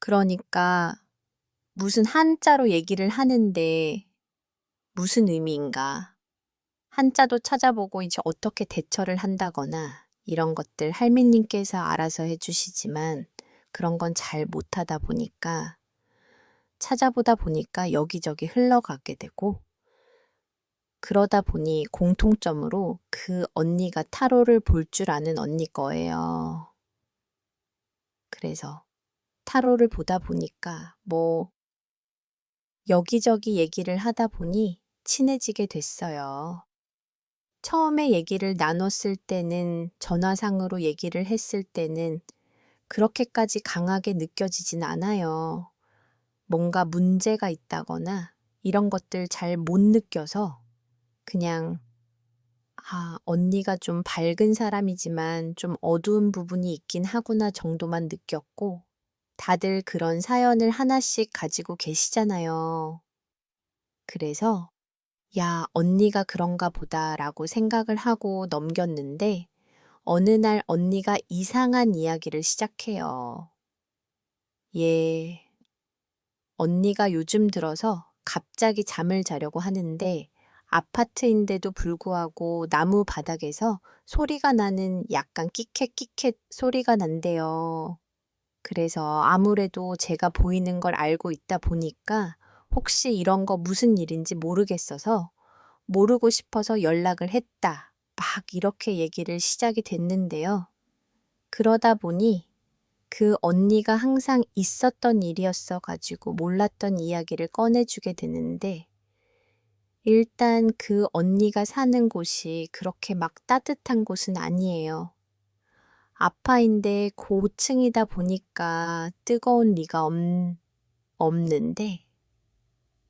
그러니까 무슨 한자로 얘기를 하는데 무슨 의미인가? 한자도 찾아보고 이제 어떻게 대처를 한다거나 이런 것들 할미님께서 알아서 해주시지만 그런 건 잘 못하다 보니까 찾아보다 보니까 여기저기 흘러가게 되고 그러다 보니 공통점으로 그 언니가 타로를 볼 줄 아는 언니 거예요. 그래서 타로를 보다 보니까 뭐 여기저기 얘기를 하다 보니 친해지게 됐어요. 처음에 얘기를 나눴을 때는 전화상으로 얘기를 했을 때는 그렇게까지 강하게 느껴지진 않아요. 뭔가 문제가 있다거나 이런 것들 잘 못 느껴서 그냥 언니가 좀 밝은 사람이지만 좀 어두운 부분이 있긴 하구나 정도만 느꼈고 다들 그런 사연을 하나씩 가지고 계시잖아요. 그래서 야, 언니가 그런가 보다라고 생각을 하고 넘겼는데 어느 날 언니가 이상한 이야기를 시작해요. 예, 언니가 요즘 들어서 갑자기 잠을 자려고 하는데 아파트인데도 불구하고 나무 바닥에서 소리가 나는 약간 끼캣끼캣 소리가 난대요. 그래서 아무래도 제가 보이는 걸 알고 있다 보니까 혹시 이런 거 무슨 일인지 모르겠어서 모르고 싶어서 연락을 했다. 막 이렇게 얘기를 시작이 됐는데요. 그러다 보니 그 언니가 항상 있었던 일이었어 가지고 몰랐던 이야기를 꺼내주게 되는데 일단 그 언니가 사는 곳이 그렇게 막 따뜻한 곳은 아니에요. 아파인데 고층이다 보니까 뜨거운 리가 없는데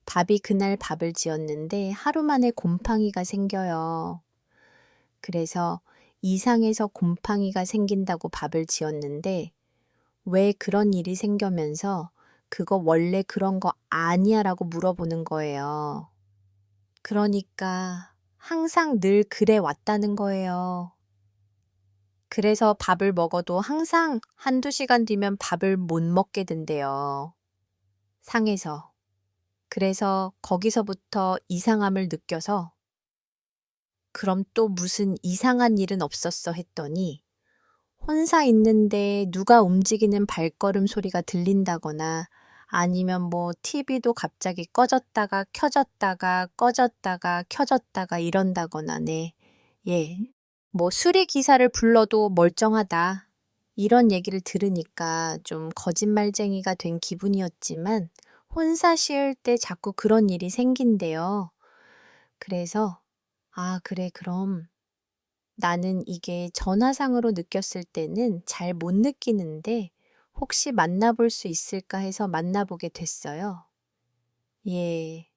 밥이 그날 밥을 지었는데 하루 만에 곰팡이가 생겨요. 그래서 이상해서 곰팡이가 생긴다고 밥을 지었는데 왜 그런 일이 생겨면서 그거 원래 그런 거 아니야 라고 물어보는 거예요. 그러니까 항상 늘 그래 왔다는 거예요. 그래서 밥을 먹어도 항상 한두 시간 뒤면 밥을 못 먹게 된대요. 상해서. 그래서 거기서부터 이상함을 느껴서 그럼 또 무슨 이상한 일은 없었어 했더니 혼자 있는데 누가 움직이는 발걸음 소리가 들린다거나 아니면 뭐 TV도 갑자기 꺼졌다가 켜졌다가 꺼졌다가 켜졌다가 이런다거나 네. 예. 뭐 수리기사를 불러도 멀쩡하다. 이런 얘기를 들으니까 좀 거짓말쟁이가 된 기분이었지만 혼자 쉬을 때 자꾸 그런 일이 생긴대요. 그래서 그래 그럼 나는 이게 전화상으로 느꼈을 때는 잘 못 느끼는데 혹시 만나볼 수 있을까 해서 만나보게 됐어요. 예.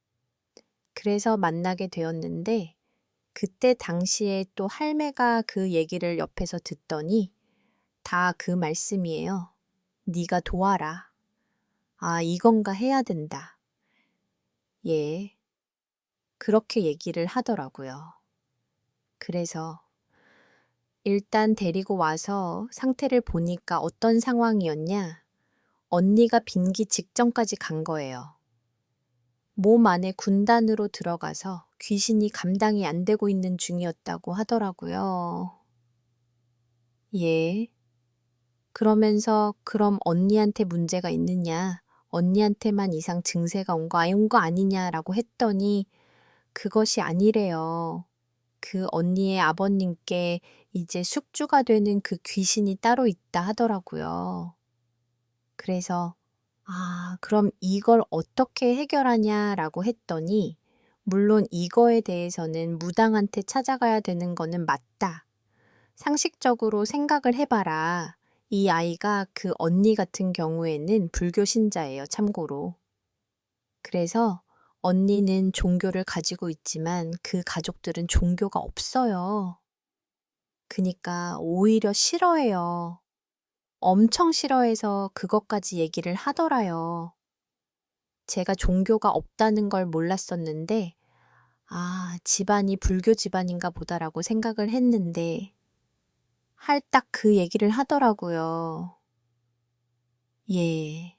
그래서 만나게 되었는데 그때 당시에 또 할매가 그 얘기를 옆에서 듣더니 다 그 말씀이에요. 네가 도와라. 이건가 해야 된다. 예. 그렇게 얘기를 하더라고요. 그래서 일단 데리고 와서 상태를 보니까 어떤 상황이었냐? 언니가 빈기 직전까지 간 거예요. 몸 안에 군단으로 들어가서 귀신이 감당이 안 되고 있는 중이었다고 하더라고요. 예. 그러면서 그럼 언니한테 문제가 있느냐? 언니한테만 이상 증세가 온 거 아니냐라고 했더니 그것이 아니래요. 그 언니의 아버님께 이제 숙주가 되는 그 귀신이 따로 있다 하더라고요. 그래서 그럼 이걸 어떻게 해결하냐라고 했더니 물론 이거에 대해서는 무당한테 찾아가야 되는 거는 맞다. 상식적으로 생각을 해봐라. 이 아이가 그 언니 같은 경우에는 불교 신자예요, 참고로. 그래서 언니는 종교를 가지고 있지만 그 가족들은 종교가 없어요. 그니까 오히려 싫어해요. 엄청 싫어해서 그것까지 얘기를 하더라요. 제가 종교가 없다는 걸 몰랐었는데, 집안이 불교 집안인가 보다라고 생각을 했는데, 할딱 그 얘기를 하더라고요. 예.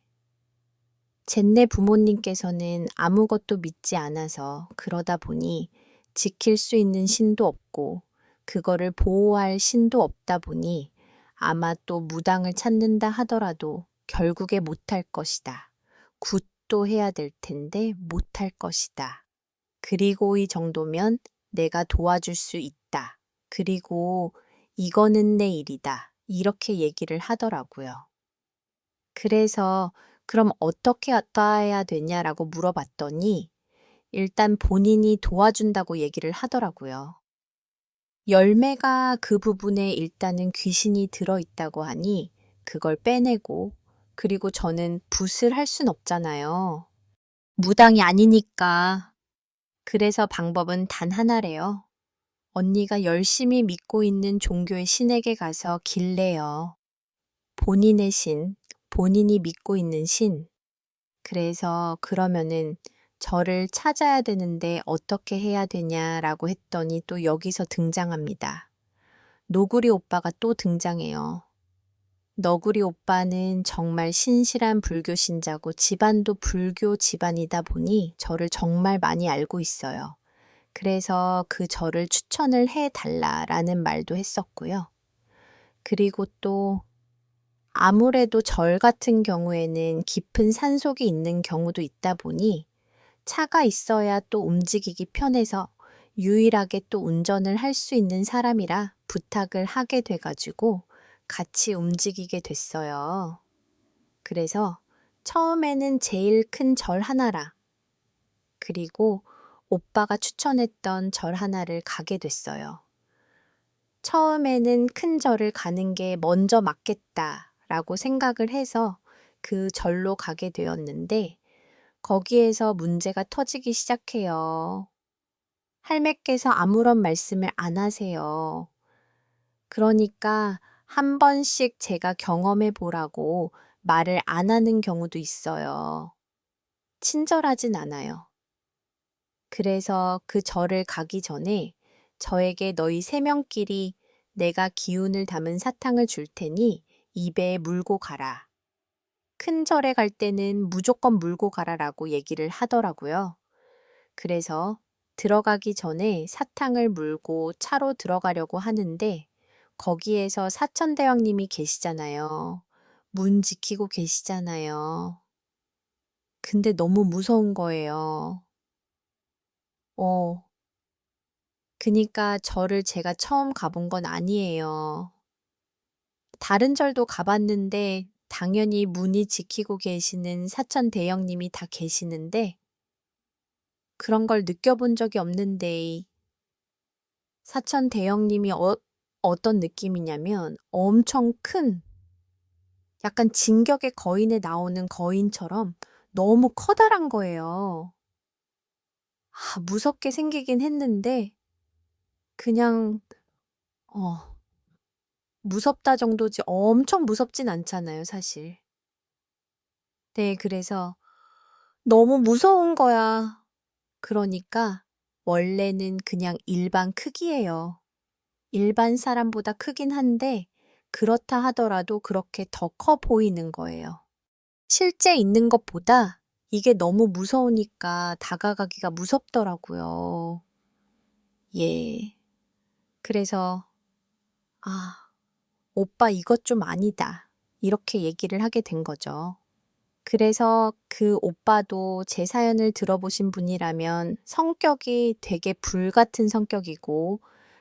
젠네 부모님께서는 아무것도 믿지 않아서 그러다 보니 지킬 수 있는 신도 없고 그거를 보호할 신도 없다 보니 아마 또 무당을 찾는다 하더라도 결국에 못할 것이다. 굿도 해야 될 텐데 못할 것이다. 그리고 이 정도면 내가 도와줄 수 있다. 그리고 이거는 내 일이다. 이렇게 얘기를 하더라고요. 그래서 그럼 어떻게 해야 되냐라고 물어봤더니 일단 본인이 도와준다고 얘기를 하더라고요. 열매가 그 부분에 일단은 귀신이 들어있다고 하니 그걸 빼내고 그리고 저는 붓을 할 순 없잖아요. 무당이 아니니까. 그래서 방법은 단 하나래요. 언니가 열심히 믿고 있는 종교의 신에게 가서 길래요. 본인의 신, 본인이 믿고 있는 신. 그래서 그러면은 저를 찾아야 되는데 어떻게 해야 되냐라고 했더니 또 여기서 등장합니다. 노구리 오빠가 또 등장해요. 너구리 오빠는 정말 신실한 불교 신자고 집안도 불교 집안이다 보니 저를 정말 많이 알고 있어요. 그래서 그 저를 추천을 해달라라는 말도 했었고요. 그리고 또 아무래도 절 같은 경우에는 깊은 산속이 있는 경우도 있다 보니 차가 있어야 또 움직이기 편해서 유일하게 또 운전을 할 수 있는 사람이라 부탁을 하게 돼가지고 같이 움직이게 됐어요. 그래서 처음에는 제일 큰 절 하나라. 그리고 오빠가 추천했던 절 하나를 가게 됐어요. 처음에는 큰 절을 가는 게 먼저 맞겠다라고 생각을 해서 그 절로 가게 되었는데 거기에서 문제가 터지기 시작해요. 할매께서 아무런 말씀을 안 하세요. 그러니까 한 번씩 제가 경험해 보라고 말을 안 하는 경우도 있어요. 친절하진 않아요. 그래서 그 절을 가기 전에 저에게 너희 세 명끼리 내가 기운을 담은 사탕을 줄 테니 입에 물고 가라. 큰 절에 갈 때는 무조건 물고 가라라고 얘기를 하더라고요. 그래서 들어가기 전에 사탕을 물고 차로 들어가려고 하는데 거기에서 사천대왕님이 계시잖아요. 문 지키고 계시잖아요. 근데 너무 무서운 거예요. 어, 그니까 절을 제가 처음 가본 건 아니에요. 다른 절도 가봤는데 당연히 문이 지키고 계시는 사천대왕님이 다 계시는데 그런 걸 느껴본 적이 없는데 사천대왕님이 어떤 느낌이냐면 엄청 큰 약간 진격의 거인에 나오는 거인처럼 너무 커다란 거예요. 무섭게 생기긴 했는데 그냥 어, 무섭다 정도지 엄청 무섭진 않잖아요, 사실. 네, 그래서 너무 무서운 거야. 그러니까 원래는 그냥 일반 크기예요. 일반 사람보다 크긴 한데 그렇다 하더라도 그렇게 더 커 보이는 거예요. 실제 있는 것보다 이게 너무 무서우니까 다가가기가 무섭더라고요. 예. 그래서 아, 오빠 이것 좀 아니다. 이렇게 얘기를 하게 된 거죠. 그래서 그 오빠도 제 사연을 들어보신 분이라면 성격이 되게 불같은 성격이고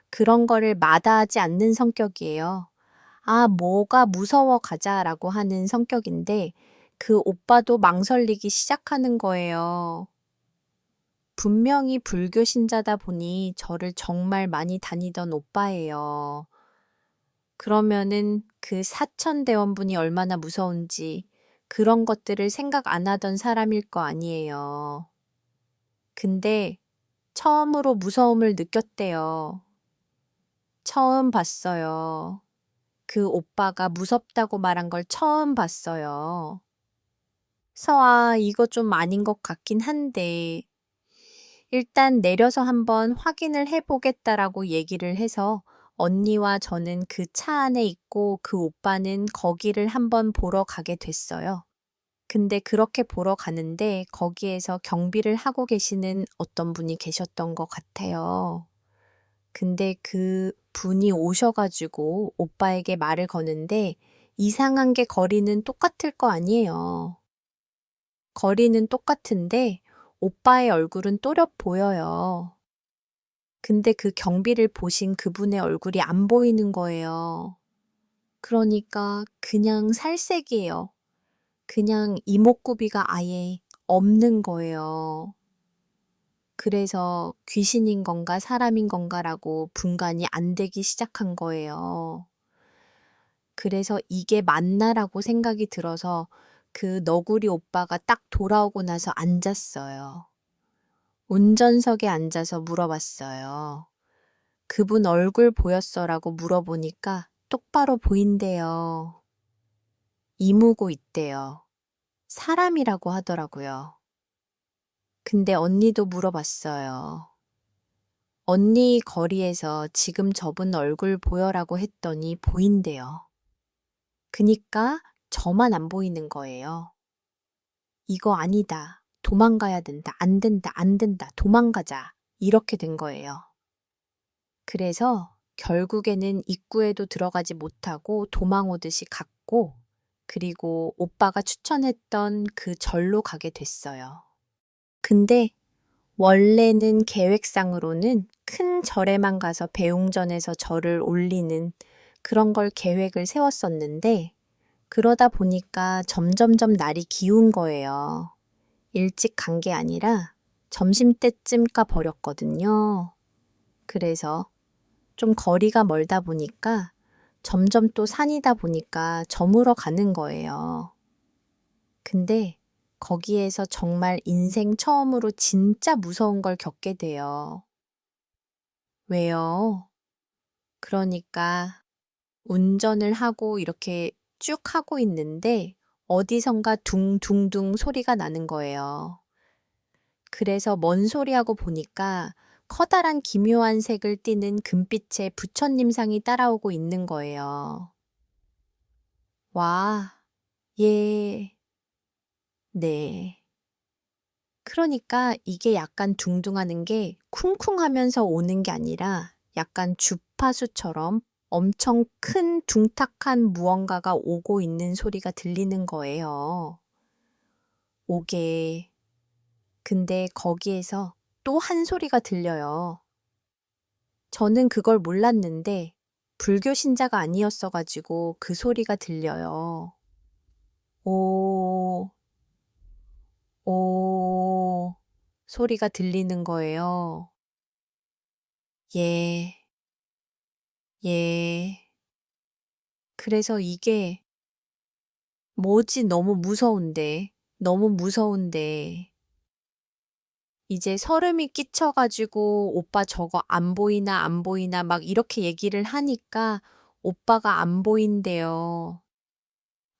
그런 거를 마다하지 않는 성격이에요. 뭐가 무서워 가자라고 하는 성격인데 그 오빠도 망설이기 시작하는 거예요. 분명히 불교 신자다 보니 저를 정말 많이 다니던 오빠예요. 그러면은 그 사천대원분이 얼마나 무서운지 그런 것들을 생각 안 하던 사람일 거 아니에요. 근데 처음으로 무서움을 느꼈대요. 처음 봤어요. 그 오빠가 무섭다고 말한 걸 처음 봤어요. 서아, 이거 좀 아닌 것 같긴 한데, 일단 내려서 한번 확인을 해보겠다라고 얘기를 해서 언니와 저는 그 차 안에 있고 그 오빠는 거기를 한번 보러 가게 됐어요. 근데 그렇게 보러 가는데 거기에서 경비를 하고 계시는 어떤 분이 계셨던 것 같아요. 근데 그 분이 오셔가지고 오빠에게 말을 거는데 이상한 게 거리는 똑같을 거 아니에요. 거리는 똑같은데 오빠의 얼굴은 또렷 보여요. 근데 그 경비를 보신 그분의 얼굴이 안 보이는 거예요. 그러니까 그냥 살색이에요. 그냥 이목구비가 아예 없는 거예요. 그래서 귀신인 건가 사람인 건가라고 분간이 안 되기 시작한 거예요. 그래서 이게 맞나라고 생각이 들어서 그 너구리 오빠가 딱 돌아오고 나서 앉았어요. 운전석에 앉아서 물어봤어요. 그분 얼굴 보였어라고 물어보니까 똑바로 보인대요. 이무고 있대요. 사람이라고 하더라고요. 근데 언니도 물어봤어요. 언니 거리에서 지금 저분 얼굴 보여라고 했더니 보인대요. 그니까 저만 안 보이는 거예요. 이거 아니다. 도망가야 된다. 안 된다. 안 된다. 도망가자. 이렇게 된 거예요. 그래서 결국에는 입구에도 들어가지 못하고 도망 오듯이 갔고, 그리고 오빠가 추천했던 그 절로 가게 됐어요. 근데 원래는 계획상으로는 큰 절에만 가서 배웅전에서 절을 올리는 그런 걸 계획을 세웠었는데, 그러다 보니까 점점점 날이 기운 거예요. 일찍 간 게 아니라 점심때쯤 가 버렸거든요. 그래서 좀 거리가 멀다 보니까 점점 또 산이다 보니까 저물어 가는 거예요. 근데 거기에서 정말 인생 처음으로 진짜 무서운 걸 겪게 돼요. 왜요? 그러니까 운전을 하고 이렇게 쭉 하고 있는데 어디선가 둥둥둥 소리가 나는 거예요. 그래서 뭔 소리하고 보니까 커다란 기묘한 색을 띠는 금빛의 부처님상이 따라오고 있는 거예요. 와, 예, 네. 그러니까 이게 약간 둥둥하는 게 쿵쿵하면서 오는 게 아니라 약간 주파수처럼 엄청 큰 둥탁한 무언가가 오고 있는 소리가 들리는 거예요. 오게. 근데 거기에서 또 한 소리가 들려요. 저는 그걸 몰랐는데 불교 신자가 아니었어가지고 그 소리가 들려요. 오, 오, 소리가 들리는 거예요. 예, 예. 그래서 이게 뭐지 너무 무서운데, 너무 무서운데. 이제 서름이 끼쳐가지고 오빠 저거 안 보이나 안 보이나 막 이렇게 얘기를 하니까 오빠가 안 보인대요.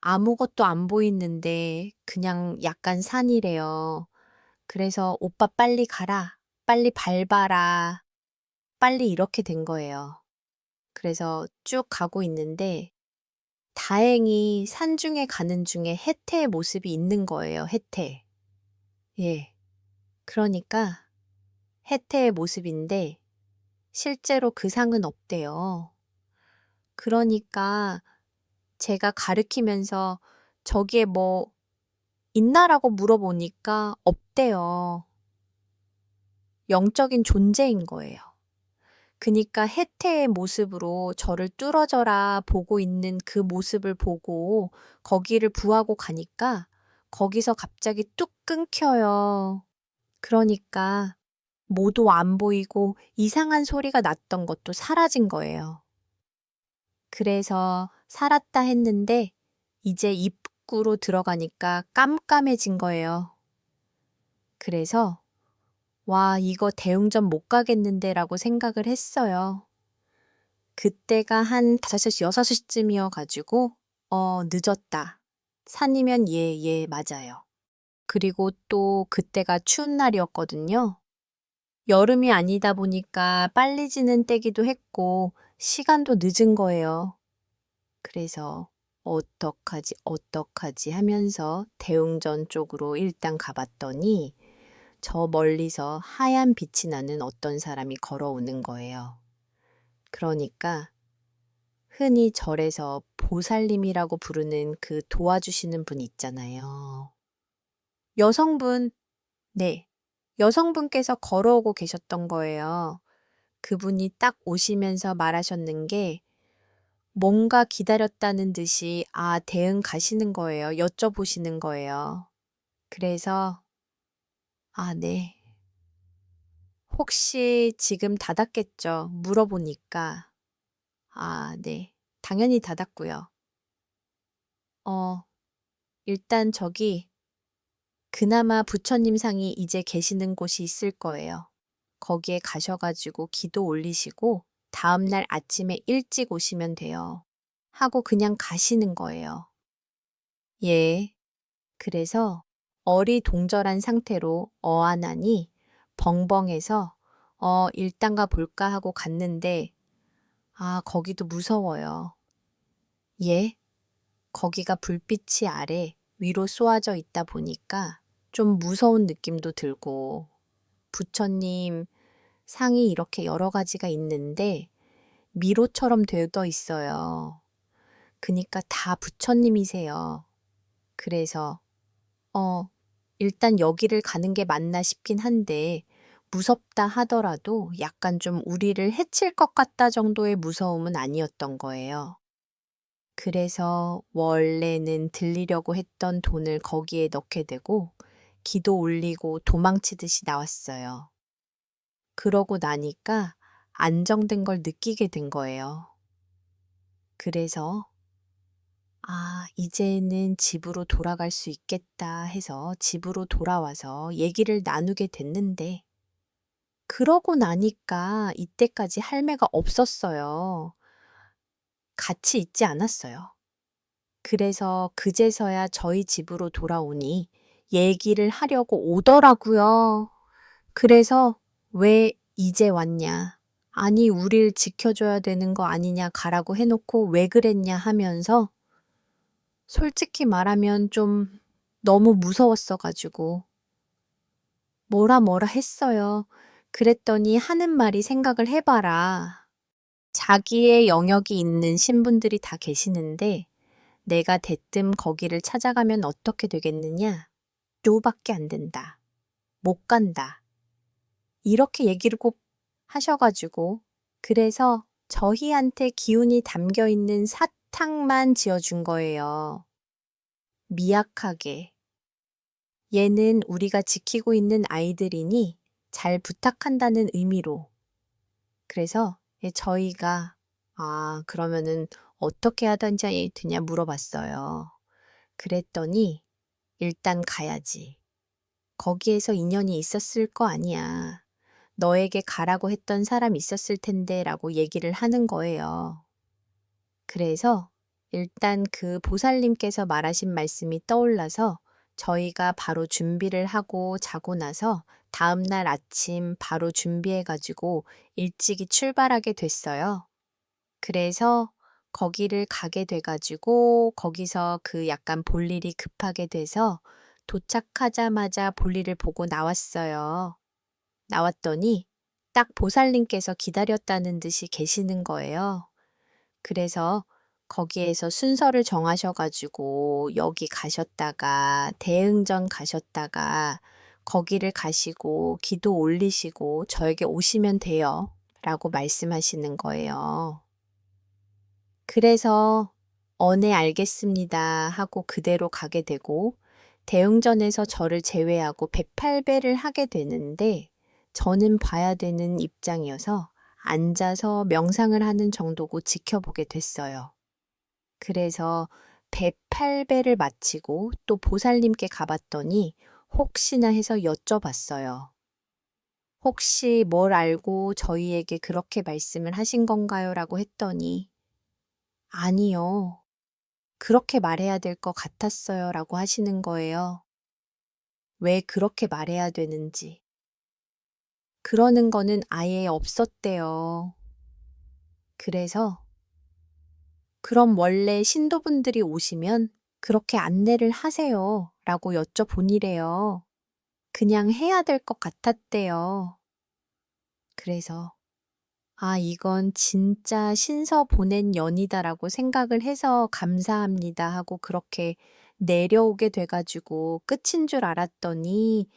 아무것도 안 보이는데 그냥 약간 산이래요. 그래서 오빠 빨리 가라. 빨리 밟아라. 빨리 이렇게 된 거예요. 그래서 쭉 가고 있는데 다행히 산 중에 가는 중에 해태의 모습이 있는 거예요. 해태. 예. 그러니까 해태의 모습인데 실제로 그 상은 없대요. 그러니까 제가 가르치면서 저기에 뭐 있나라고 물어보니까 없대요. 영적인 존재인 거예요. 그니까 해태의 모습으로 저를 뚫어져라 보고 있는 그 모습을 보고 거기를 부하고 가니까 거기서 갑자기 뚝 끊겨요. 그러니까 모두 안 보이고 이상한 소리가 났던 것도 사라진 거예요. 그래서 살았다 했는데 이제 입구로 들어가니까 깜깜해진 거예요. 그래서 와, 이거 대웅전 못 가겠는데 라고 생각을 했어요. 그때가 한 5시, 6시쯤이어가지고 늦었다. 산이면 예, 맞아요. 그리고 또 그때가 추운 날이었거든요. 여름이 아니다 보니까 빨리 지는 때기도 했고 시간도 늦은 거예요. 그래서 어떡하지, 어떡하지 하면서 대웅전 쪽으로 일단 가봤더니 저 멀리서 하얀 빛이 나는 어떤 사람이 걸어오는 거예요. 그러니까 흔히 절에서 보살님이라고 부르는 그 도와주시는 분 있잖아요. 여성분, 네. 여성분께서 걸어오고 계셨던 거예요. 그분이 딱 오시면서 말하셨는 게 뭔가 기다렸다는 듯이 대응 가시는 거예요. 여쭤보시는 거예요. 그래서 네. 혹시 지금 닫았겠죠? 물어보니까 네. 당연히 닫았고요. 일단 저기 그나마 부처님 상이 이제 계시는 곳이 있을 거예요. 거기에 가셔가지고 기도 올리시고 다음날 아침에 일찍 오시면 돼요. 하고 그냥 가시는 거예요. 예. 그래서 어리동절한 상태로 어안하니 벙벙해서 일단 가 볼까 하고 갔는데 거기도 무서워요. 예. 거기가 불빛이 아래 위로 쏘아져 있다 보니까 좀 무서운 느낌도 들고 부처님 상이 이렇게 여러 가지가 있는데 미로처럼 되어 있어요. 그니까 다 부처님이세요. 그래서 일단 여기를 가는 게 맞나 싶긴 한데 무섭다 하더라도 약간 좀 우리를 해칠 것 같다 정도의 무서움은 아니었던 거예요. 그래서 원래는 들리려고 했던 돈을 거기에 넣게 되고 기도 올리고 도망치듯이 나왔어요. 그러고 나니까 안정된 걸 느끼게 된 거예요. 그래서 이제는 집으로 돌아갈 수 있겠다 해서 집으로 돌아와서 얘기를 나누게 됐는데 그러고 나니까 이때까지 할매가 없었어요. 같이 있지 않았어요. 그래서 그제서야 저희 집으로 돌아오니 얘기를 하려고 오더라고요. 그래서 왜 이제 왔냐? 아니, 우릴 지켜줘야 되는 거 아니냐? 가라고 해놓고 왜 그랬냐 하면서 솔직히 말하면 좀 너무 무서웠어가지고 뭐라 했어요. 그랬더니 하는 말이 생각을 해봐라. 자기의 영역이 있는 신분들이 다 계시는데 내가 대뜸 거기를 찾아가면 어떻게 되겠느냐? 요밖에 안 된다. 못 간다. 이렇게 얘기를 꼭 하셔가지고 그래서 저희한테 기운이 담겨 있는 사탕만 지어준 거예요. 미약하게. 얘는 우리가 지키고 있는 아이들이니 잘 부탁한다는 의미로. 그래서 저희가 그러면은 어떻게 하던지 되냐 물어봤어요. 그랬더니 일단 가야지. 거기에서 인연이 있었을 거 아니야. 너에게 가라고 했던 사람 있었을 텐데 라고 얘기를 하는 거예요. 그래서 일단 그 보살님께서 말하신 말씀이 떠올라서 저희가 바로 준비를 하고 자고 나서 다음날 아침 바로 준비해가지고 일찍이 출발하게 됐어요. 그래서 거기를 가게 돼가지고 거기서 그 약간 볼일이 급하게 돼서 도착하자마자 볼일을 보고 나왔어요. 나왔더니 딱 보살님께서 기다렸다는 듯이 계시는 거예요. 그래서 거기에서 순서를 정하셔가지고 여기 가셨다가 대흥전 가셨다가 거기를 가시고 기도 올리시고 저에게 오시면 돼요. 라고 말씀하시는 거예요. 그래서 네, 알겠습니다 하고 그대로 가게 되고 대흥전에서 저를 제외하고 108배를 하게 되는데 저는 봐야 되는 입장이어서 앉아서 명상을 하는 정도고 지켜보게 됐어요. 그래서 108배를 마치고 또 보살님께 가봤더니 혹시나 해서 여쭤봤어요. 혹시 뭘 알고 저희에게 그렇게 말씀을 하신 건가요? 라고 했더니 아니요. 그렇게 말해야 될 것 같았어요. 라고 하시는 거예요. 왜 그렇게 말해야 되는지. 그러는 거는 아예 없었대요. 그래서 그럼 원래 신도분들이 오시면 그렇게 안내를 하세요. 라고 여쭤보니래요. 그냥 해야 될 것 같았대요. 그래서 이건 진짜 신서 보낸 연이다라고 생각을 해서 감사합니다 하고 그렇게 내려오게 돼가지고 끝인 줄 알았더니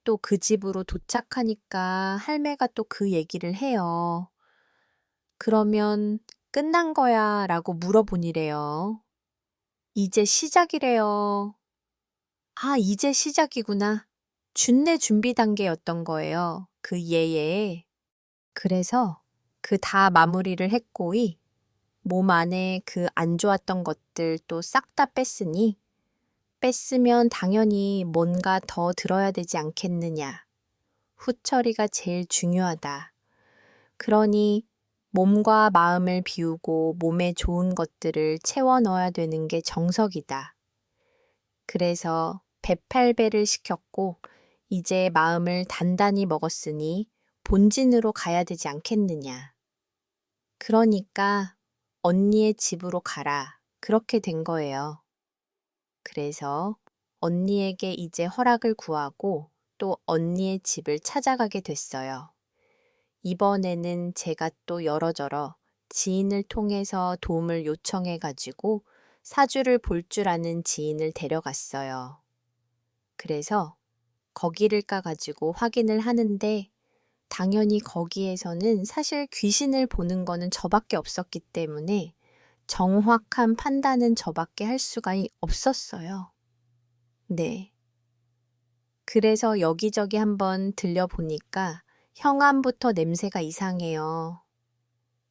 또 그 집으로 도착하니까 할매가 또 그 얘기를 해요. 그러면 끝난 거야 라고 물어보니래요. 이제 시작이래요. 이제 시작이구나. 준내 준비 단계였던 거예요. 그 예에. 그래서 그 다 마무리를 했고이 몸 안에 그 안 좋았던 것들 또 싹 다 뺐으니 뺐으면 당연히 뭔가 더 들어야 되지 않겠느냐. 후처리가 제일 중요하다. 그러니 몸과 마음을 비우고 몸에 좋은 것들을 채워 넣어야 되는 게 정석이다. 그래서 108배를 시켰고 이제 마음을 단단히 먹었으니 본진으로 가야 되지 않겠느냐. 그러니까 언니의 집으로 가라. 그렇게 된 거예요. 그래서 언니에게 이제 허락을 구하고 또 언니의 집을 찾아가게 됐어요. 이번에는 제가 또 여러저러 지인을 통해서 도움을 요청해가지고 사주를 볼 줄 아는 지인을 데려갔어요. 그래서 거기를 가가지고 확인을 하는데 당연히 거기에서는 사실 귀신을 보는 거는 저밖에 없었기 때문에 정확한 판단은 저밖에 할 수가 없었어요. 네. 그래서 여기저기 한번 들려보니까 현관부터 냄새가 이상해요.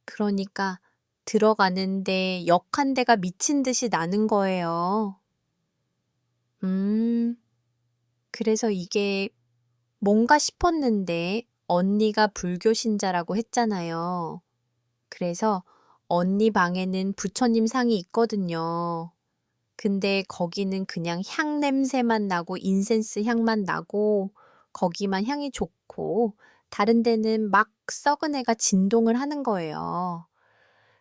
그러니까 들어가는데 역한 데가 미친 듯이 나는 거예요. 그래서 이게 뭔가 싶었는데 언니가 불교 신자라고 했잖아요. 그래서 언니 방에는 부처님 상이 있거든요. 근데 거기는 그냥 향 냄새만 나고 인센스 향만 나고 거기만 향이 좋고 다른 데는 막 썩은 애가 진동을 하는 거예요.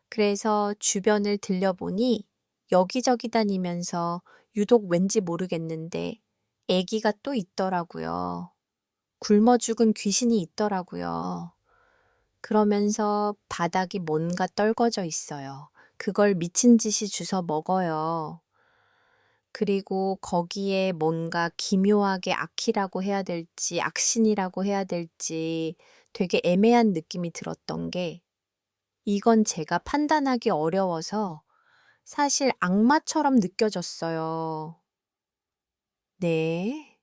그래서 주변을 들려보니 여기저기 다니면서 유독 왠지 모르겠는데 애기가 또 있더라고요. 굶어 죽은 귀신이 있더라고요. 그러면서 바닥이 뭔가 떨궈져 있어요. 그걸 미친 듯이 주워 먹어요. 그리고 거기에 뭔가 기묘하게 악희라고 해야 될지 악신이라고 해야 될지 되게 애매한 느낌이 들었던 게 이건 제가 판단하기 어려워서 사실 악마처럼 느껴졌어요. 네.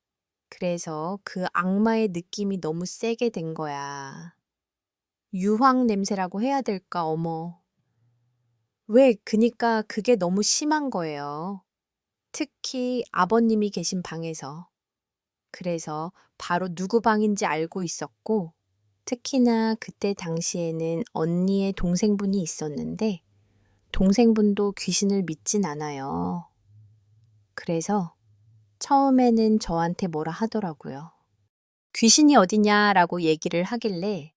그래서 그 악마의 느낌이 너무 세게 된 거야. 유황 냄새라고 해야 될까, 어머. 그니까 그게 너무 심한 거예요. 특히 아버님이 계신 방에서. 그래서 바로 누구 방인지 알고 있었고, 특히나 그때 당시에는 언니의 동생분이 있었는데, 동생분도 귀신을 믿진 않아요. 그래서 처음에는 저한테 뭐라 하더라고요. 귀신이 어디냐라고 얘기를 하길래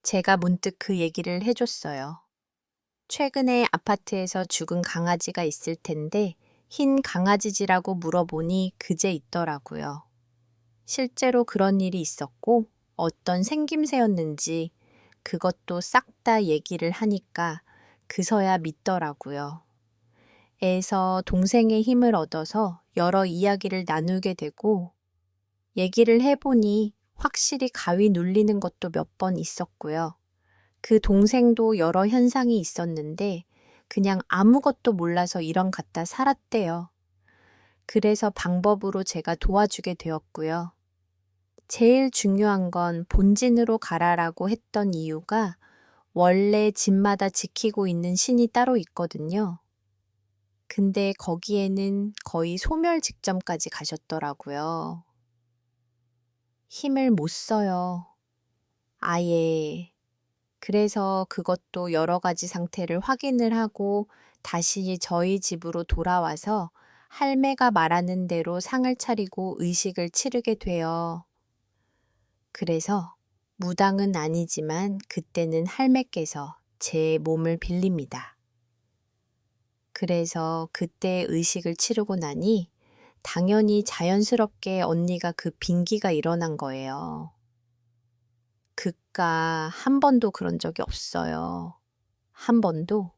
제가 문득 그 얘기를 해줬어요. 최근에 아파트에서 죽은 강아지가 있을 텐데 흰 강아지지라고 물어보니 그제 있더라고요. 실제로 그런 일이 있었고 어떤 생김새였는지 그것도 싹 다 얘기를 하니까 그서야 믿더라고요. 에서 동생의 힘을 얻어서 여러 이야기를 나누게 되고 얘기를 해보니 확실히 가위 눌리는 것도 몇 번 있었고요. 그 동생도 여러 현상이 있었는데 그냥 아무것도 몰라서 이런 갖다 살았대요. 그래서 방법으로 제가 도와주게 되었고요. 제일 중요한 건 본진으로 가라라고 했던 이유가 원래 집마다 지키고 있는 신이 따로 있거든요. 근데 거기에는 거의 소멸 직전까지 가셨더라고요. 힘을 못 써요. 아예. 그래서 그것도 여러 가지 상태를 확인을 하고 다시 저희 집으로 돌아와서 할매가 말하는 대로 상을 차리고 의식을 치르게 돼요. 그래서 무당은 아니지만 그때는 할매께서 제 몸을 빌립니다. 그래서 그때 의식을 치르고 나니 당연히 자연스럽게 언니가 그 빙기가 일어난 거예요. 그깟 한 번도 그런 적이 없어요. 한 번도.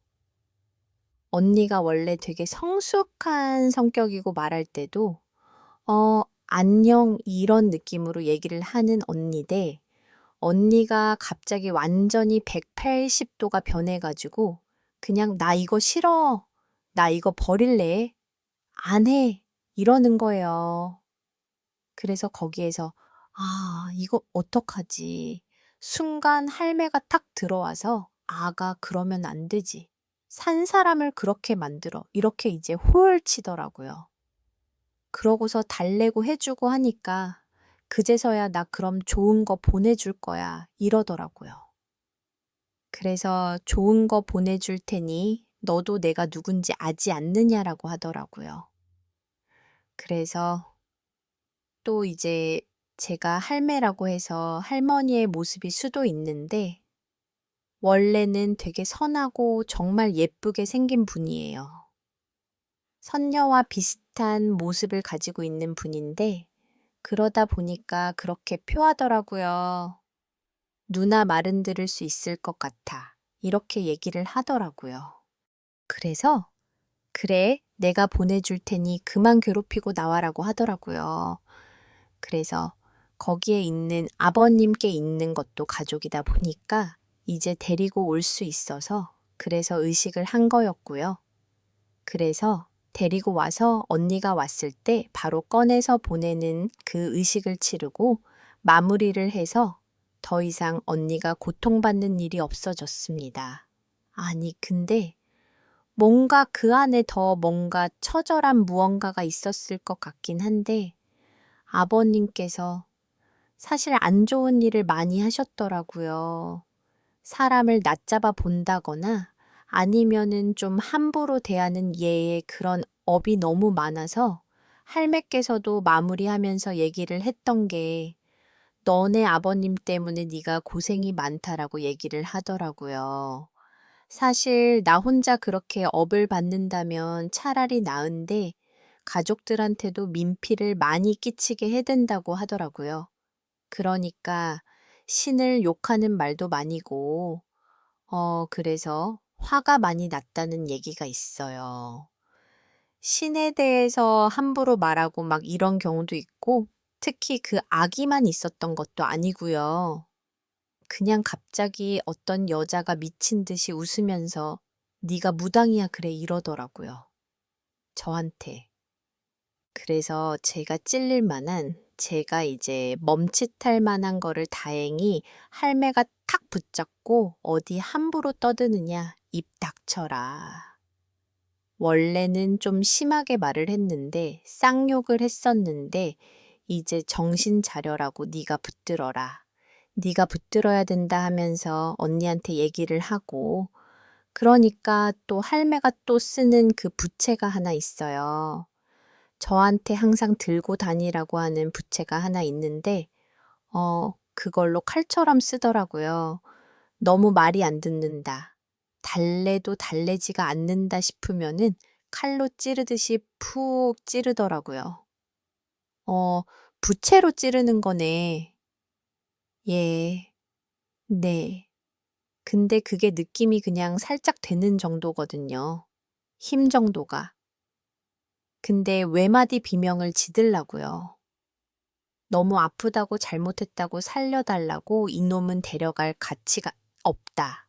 언니가 원래 되게 성숙한 성격이고 말할 때도 안녕 이런 느낌으로 얘기를 하는 언니대 언니가 갑자기 완전히 180도가 변해가지고 그냥 나 이거 싫어. 나 이거 버릴래. 안 해. 이러는 거예요. 그래서 거기에서 이거 어떡하지? 순간 할매가 탁 들어와서 아가 그러면 안 되지. 산 사람을 그렇게 만들어. 이렇게 이제 호을 치더라고요. 그러고서 달래고 해주고 하니까 그제서야 나 그럼 좋은 거 보내줄 거야. 이러더라고요. 그래서 좋은 거 보내줄 테니 너도 내가 누군지 아지 않느냐라고 하더라고요. 그래서 또 이제 제가 할매라고 해서 할머니의 모습일 수도 있는데 원래는 되게 선하고 정말 예쁘게 생긴 분이에요. 선녀와 비슷한 모습을 가지고 있는 분인데 그러다 보니까 그렇게 표하더라고요. 누나 말은 들을 수 있을 것 같아. 이렇게 얘기를 하더라고요. 그래서 그래, 내가 보내줄 테니 그만 괴롭히고 나와라고 하더라고요. 그래서 거기에 있는 아버님께 있는 것도 가족이다 보니까 이제 데리고 올 수 있어서 그래서 의식을 한 거였고요. 그래서 데리고 와서 언니가 왔을 때 바로 꺼내서 보내는 그 의식을 치르고 마무리를 해서 더 이상 언니가 고통받는 일이 없어졌습니다. 아니, 근데 뭔가 그 안에 더 뭔가 처절한 무언가가 있었을 것 같긴 한데 아버님께서 사실 안 좋은 일을 많이 하셨더라고요. 사람을 낮잡아 본다거나 아니면은 좀 함부로 대하는 예의 그런 업이 너무 많아서 할매께서도 마무리하면서 얘기를 했던 게 너네 아버님 때문에 네가 고생이 많다라고 얘기를 하더라고요. 사실 나 혼자 그렇게 업을 받는다면 차라리 나은데 가족들한테도 민피를 많이 끼치게 해댄다고 하더라고요. 그러니까 신을 욕하는 말도 많이고, 그래서 화가 많이 났다는 얘기가 있어요. 신에 대해서 함부로 말하고 막 이런 경우도 있고, 특히 그 아기만 있었던 것도 아니고요. 그냥 갑자기 어떤 여자가 미친 듯이 웃으면서 네가 무당이야 그래 이러더라고요. 저한테. 그래서 제가 찔릴 만한 제가 이제 멈칫할 만한 거를 다행히 할매가 탁 붙잡고 어디 함부로 떠드느냐 입 닥쳐라. 원래는 좀 심하게 말을 했는데 쌍욕을 했었는데 이제 정신 차려라고 네가 붙들어라. 네가 붙들어야 된다 하면서 언니한테 얘기를 하고 그러니까 또 할매가 또 쓰는 그 부채가 하나 있어요. 저한테 항상 들고 다니라고 하는 부채가 하나 있는데 그걸로 칼처럼 쓰더라고요. 너무 말이 안 듣는다. 달래도 달래지가 않는다 싶으면은 칼로 찌르듯이 푹 찌르더라고요. 어, 부채로 찌르는 거네. 예, 네. 근데 그게 느낌이 그냥 살짝 되는 정도거든요. 힘 정도가. 근데 외마디 비명을 지들라고요. 너무 아프다고 잘못했다고 살려달라고 이놈은 데려갈 가치가 없다.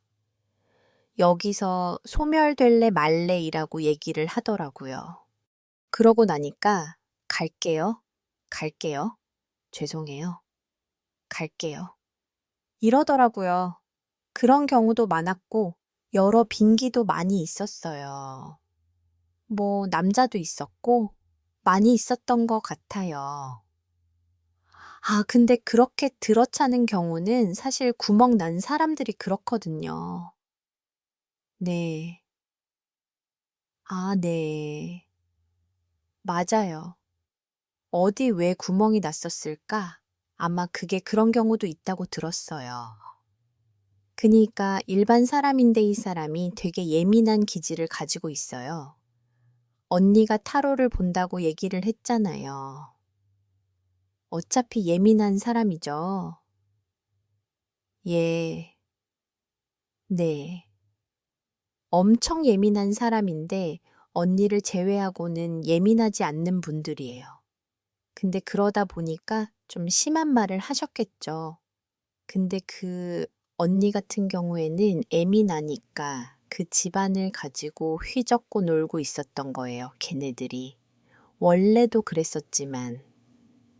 여기서 소멸될래 말래이라고 얘기를 하더라고요. 그러고 나니까 갈게요. 갈게요. 죄송해요. 갈게요. 이러더라고요. 그런 경우도 많았고 여러 빙기도 많이 있었어요. 뭐 남자도 있었고 많이 있었던 것 같아요. 근데 그렇게 들어차는 경우는 사실 구멍 난 사람들이 그렇거든요. 네. 네. 맞아요. 어디 왜 구멍이 났었을까? 아마 그게 그런 경우도 있다고 들었어요. 그니까 일반 사람인데 이 사람이 되게 예민한 기질을 가지고 있어요. 언니가 타로를 본다고 얘기를 했잖아요. 어차피 예민한 사람이죠. 예, 네. 엄청 예민한 사람인데 언니를 제외하고는 예민하지 않는 분들이에요. 근데 그러다 보니까 좀 심한 말을 하셨겠죠. 근데 그 언니 같은 경우에는 예민하니까 그 집안을 가지고 휘젓고 놀고 있었던 거예요, 걔네들이. 원래도 그랬었지만.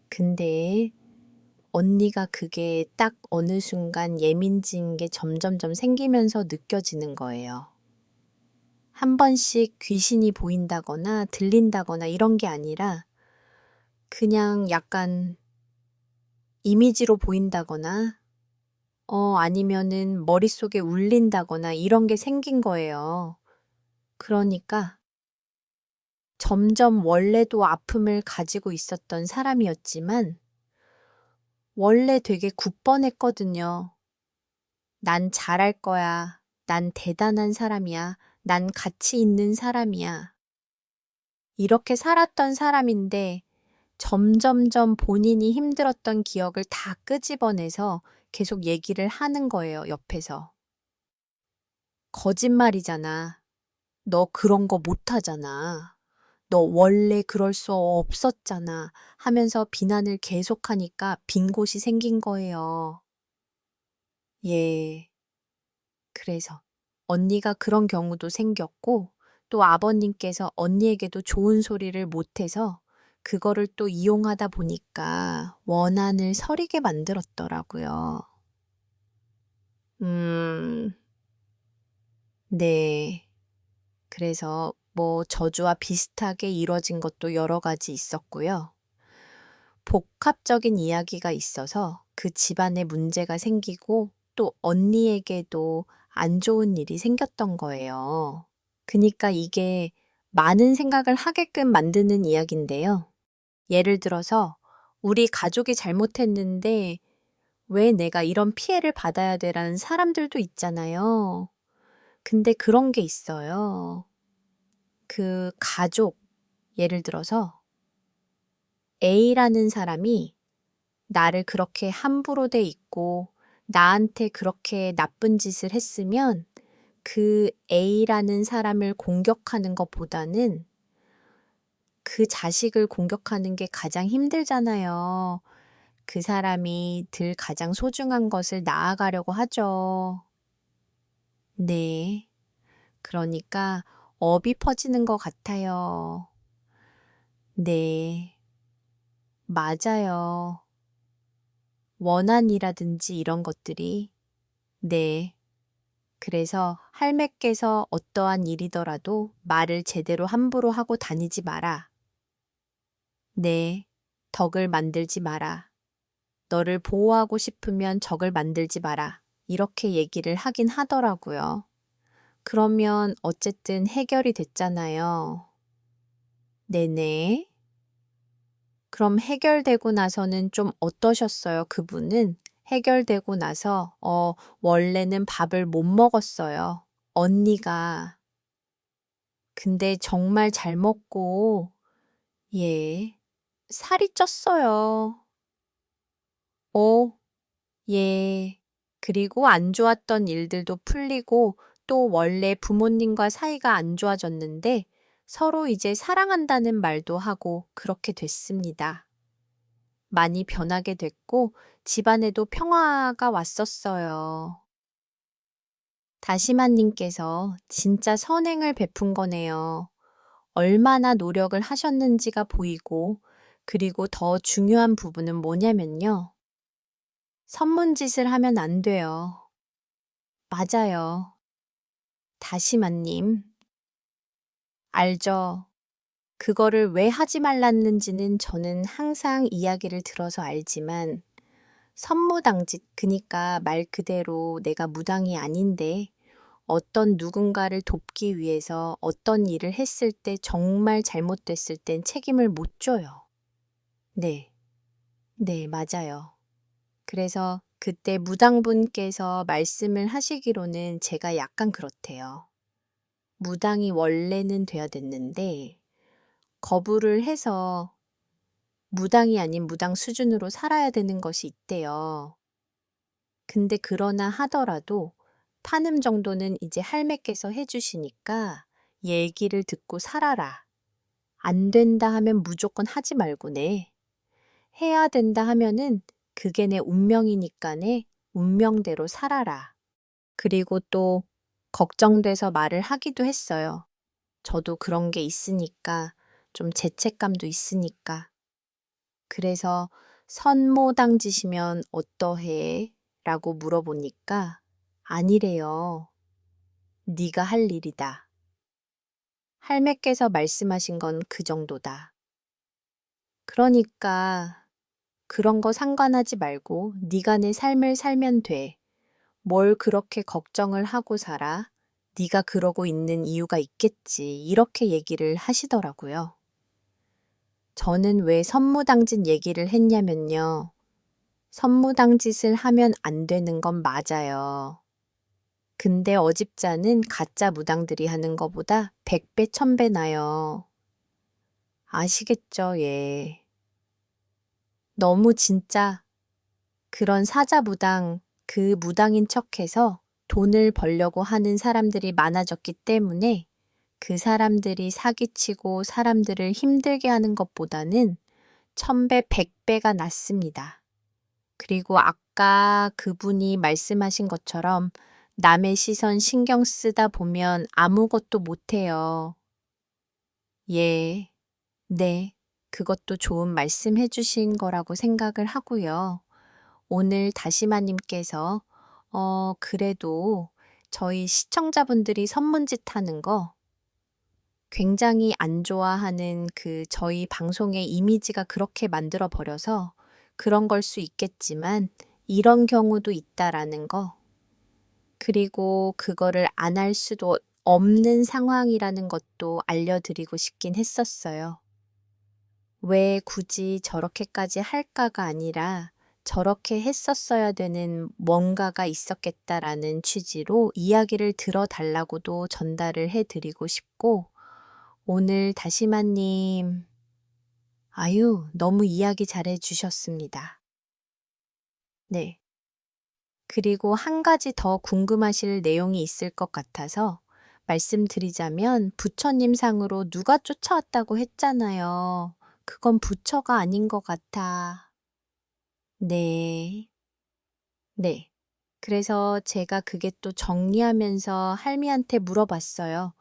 근데 언니가 그게 딱 어느 순간 예민진 게 점점점 생기면서 느껴지는 거예요. 한 번씩 귀신이 보인다거나 들린다거나 이런 게 아니라 그냥 약간 이미지로 보인다거나 아니면은 머릿속에 울린다거나 이런 게 생긴 거예요. 그러니까 점점 원래도 아픔을 가지고 있었던 사람이었지만 원래 되게 굳건했거든요. 난 잘할 거야. 난 대단한 사람이야. 난 가치 있는 사람이야. 이렇게 살았던 사람인데 점점점 본인이 힘들었던 기억을 다 끄집어내서 계속 얘기를 하는 거예요, 옆에서. 거짓말이잖아. 너 그런 거 못하잖아. 너 원래 그럴 수 없었잖아. 하면서 비난을 계속하니까 빈 곳이 생긴 거예요. 예. 그래서 언니가 그런 경우도 생겼고 또 아버님께서 언니에게도 좋은 소리를 못해서 그거를 또 이용하다 보니까 원한을 서리게 만들었더라고요. 음, 네. 그래서 뭐 저주와 비슷하게 이뤄진 것도 여러 가지 있었고요. 복합적인 이야기가 있어서 그 집안에 문제가 생기고 또 언니에게도 안 좋은 일이 생겼던 거예요. 그니까 이게 많은 생각을 하게끔 만드는 이야기인데요. 예를 들어서 우리 가족이 잘못했는데 왜 내가 이런 피해를 받아야 돼라는 사람들도 있잖아요. 근데 그런 게 있어요. 그 가족, 예를 들어서 A라는 사람이 나를 그렇게 함부로 대 있고 나한테 그렇게 나쁜 짓을 했으면 그 A라는 사람을 공격하는 것보다는 그 자식을 공격하는 게 가장 힘들잖아요. 그 사람이 들 가장 소중한 것을 낳아가려고 하죠. 네. 그러니까 업이 퍼지는 것 같아요. 네. 맞아요. 원한이라든지 이런 것들이. 네. 그래서 할매께서 어떠한 일이더라도 말을 제대로 함부로 하고 다니지 마라. 네. 덕을 만들지 마라. 너를 보호하고 싶으면 적을 만들지 마라. 이렇게 얘기를 하긴 하더라고요. 그러면 어쨌든 해결이 됐잖아요. 네네. 그럼 해결되고 나서는 좀 어떠셨어요? 그분은 해결되고 나서, 원래는 밥을 못 먹었어요. 언니가. 근데 정말 잘 먹고, 예, 살이 쪘어요. 어, 예. 그리고 안 좋았던 일들도 풀리고 또 원래 부모님과 사이가 안 좋아졌는데 서로 이제 사랑한다는 말도 하고 그렇게 됐습니다. 많이 변하게 됐고 집안에도 평화가 왔었어요. 다시마님께서 진짜 선행을 베푼 거네요. 얼마나 노력을 하셨는지가 보이고 그리고 더 중요한 부분은 뭐냐면요. 선문짓을 하면 안 돼요. 맞아요. 다시마님. 알죠? 그거를 왜 하지 말랐는지는 저는 항상 이야기를 들어서 알지만 선무당짓, 그니까 말 그대로 내가 무당이 아닌데 어떤 누군가를 돕기 위해서 어떤 일을 했을 때 정말 잘못됐을 땐 책임을 못 져요. 네, 네, 맞아요. 그래서 그때 무당분께서 말씀을 하시기로는 제가 약간 그렇대요. 무당이 원래는 돼야 됐는데 거부를 해서 무당이 아닌 무당 수준으로 살아야 되는 것이 있대요. 근데 그러나 하더라도 파ным 정도는 이제 할매께서 해주시니까 얘기를 듣고 살아라. 안 된다 하면 무조건 하지 말고네. 해야 된다 하면은 그게 내 운명이니까네. 운명대로 살아라. 그리고 또 걱정돼서 말을 하기도 했어요. 저도 그런 게 있으니까 좀 죄책감도 있으니까. 그래서 선모당지시면 어떠해? 라고 물어보니까 아니래요. 네가 할 일이다. 할매께서 말씀하신 건 그 정도다. 그러니까 그런 거 상관하지 말고 네가 내 삶을 살면 돼. 뭘 그렇게 걱정을 하고 살아? 네가 그러고 있는 이유가 있겠지. 이렇게 얘기를 하시더라고요. 저는 왜 선무당짓 얘기를 했냐면요. 선무당짓을 하면 안 되는 건 맞아요. 근데 어집자는 가짜 무당들이 하는 거보다 100배, 1000배 나요. 아시겠죠, 예. 너무 진짜 그런 사자무당, 그 무당인 척해서 돈을 벌려고 하는 사람들이 많아졌기 때문에 그 사람들이 사기치고 사람들을 힘들게 하는 것보다는 1000배, 100배가 낫습니다. 그리고 아까 그분이 말씀하신 것처럼 남의 시선 신경 쓰다 보면 아무것도 못해요. 예, 네, 그것도 좋은 말씀 해주신 거라고 생각을 하고요. 오늘 다시마님께서 그래도 저희 시청자분들이 선문짓 하는 거 굉장히 안 좋아하는 그 저희 방송의 이미지가 그렇게 만들어 버려서 그런 걸 수 있겠지만 이런 경우도 있다라는 거, 그리고 그거를 안 할 수도 없는 상황이라는 것도 알려드리고 싶긴 했었어요. 왜 굳이 저렇게까지 할까가 아니라 저렇게 했었어야 되는 뭔가가 있었겠다라는 취지로 이야기를 들어달라고도 전달을 해드리고 싶고, 오늘 다시마님, 아유, 너무 이야기 잘해 주셨습니다. 네. 그리고 한 가지 더 궁금하실 내용이 있을 것 같아서 말씀드리자면 부처님 상으로 누가 쫓아왔다고 했잖아요. 그건 부처가 아닌 것 같아. 네. 네. 그래서 제가 그게 또 정리하면서 할미한테 물어봤어요.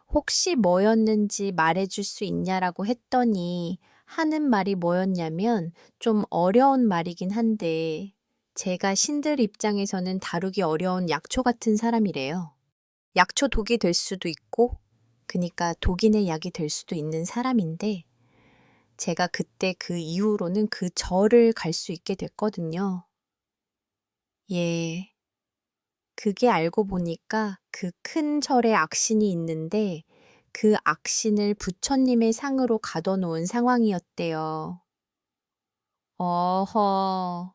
혹시 뭐였는지 말해줄 수 있냐라고 했더니 하는 말이 뭐였냐면 좀 어려운 말이긴 한데 제가 신들 입장에서는 다루기 어려운 약초 같은 사람이래요. 약초 독이 될 수도 있고 그러니까 독인의 약이 될 수도 있는 사람인데 제가 그때 그 이후로는 그 절을 갈 수 있게 됐거든요. 예. 그게 알고 보니까 그 큰 절에 악신이 있는데 그 악신을 부처님의 상으로 가둬놓은 상황이었대요. 어허.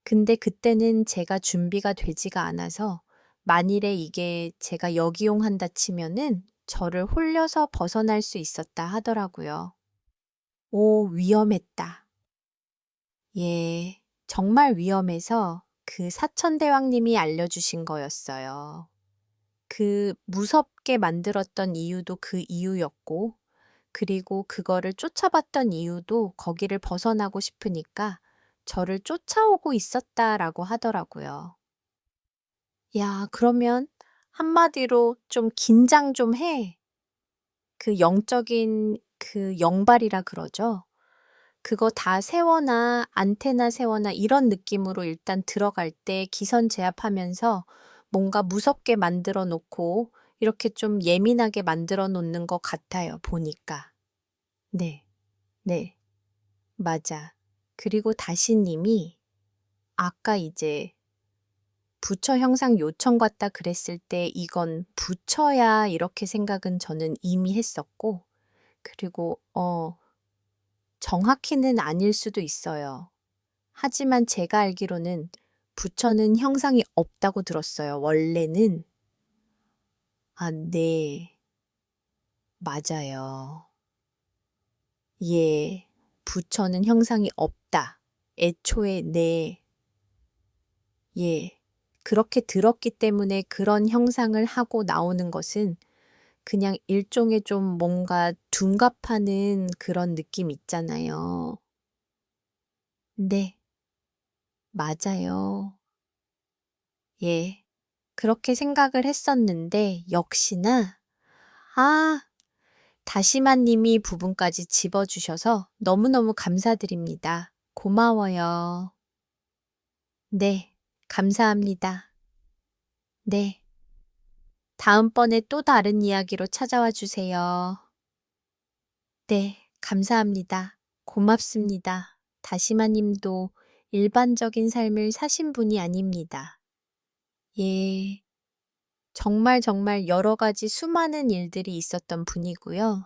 근데 그때는 제가 준비가 되지가 않아서 만일에 이게 제가 역이용한다 치면은 저를 홀려서 벗어날 수 있었다 하더라고요. 오, 위험했다. 예, 정말 위험해서 그 사천대왕님이 알려주신 거였어요. 그 무섭게 만들었던 이유도 그 이유였고, 그리고 그거를 쫓아봤던 이유도 거기를 벗어나고 싶으니까 저를 쫓아오고 있었다라고 하더라고요. 야, 그러면 한마디로 좀 긴장 좀 해. 그 영적인 그 영발이라 그러죠. 그거 다 세워놔, 안테나 세워놔 이런 느낌으로 일단 들어갈 때 기선 제압하면서 뭔가 무섭게 만들어 놓고 이렇게 좀 예민하게 만들어 놓는 것 같아요, 보니까. 네, 네, 맞아. 그리고 다시님이 아까 이제 부처 형상 요청 받다 그랬을 때 이건 부처야 이렇게 생각은 저는 이미 했었고, 그리고 정확히는 아닐 수도 있어요. 하지만 제가 알기로는 부처는 형상이 없다고 들었어요. 원래는. 아, 네. 맞아요. 예, 부처는 형상이 없다. 애초에 예, 그렇게 들었기 때문에 그런 형상을 하고 나오는 것은 그냥 일종의 좀 뭔가 둔갑하는 그런 느낌 있잖아요. 네, 맞아요. 예, 그렇게 생각을 했었는데 역시나 아, 다시마님이 부분까지 집어주셔서 너무너무 감사드립니다. 고마워요. 네, 감사합니다. 네, 다음번에 또 다른 이야기로 찾아와 주세요. 네, 감사합니다. 고맙습니다. 다시마님도 일반적인 삶을 사신 분이 아닙니다. 예, 정말 정말 여러 가지 수많은 일들이 있었던 분이고요.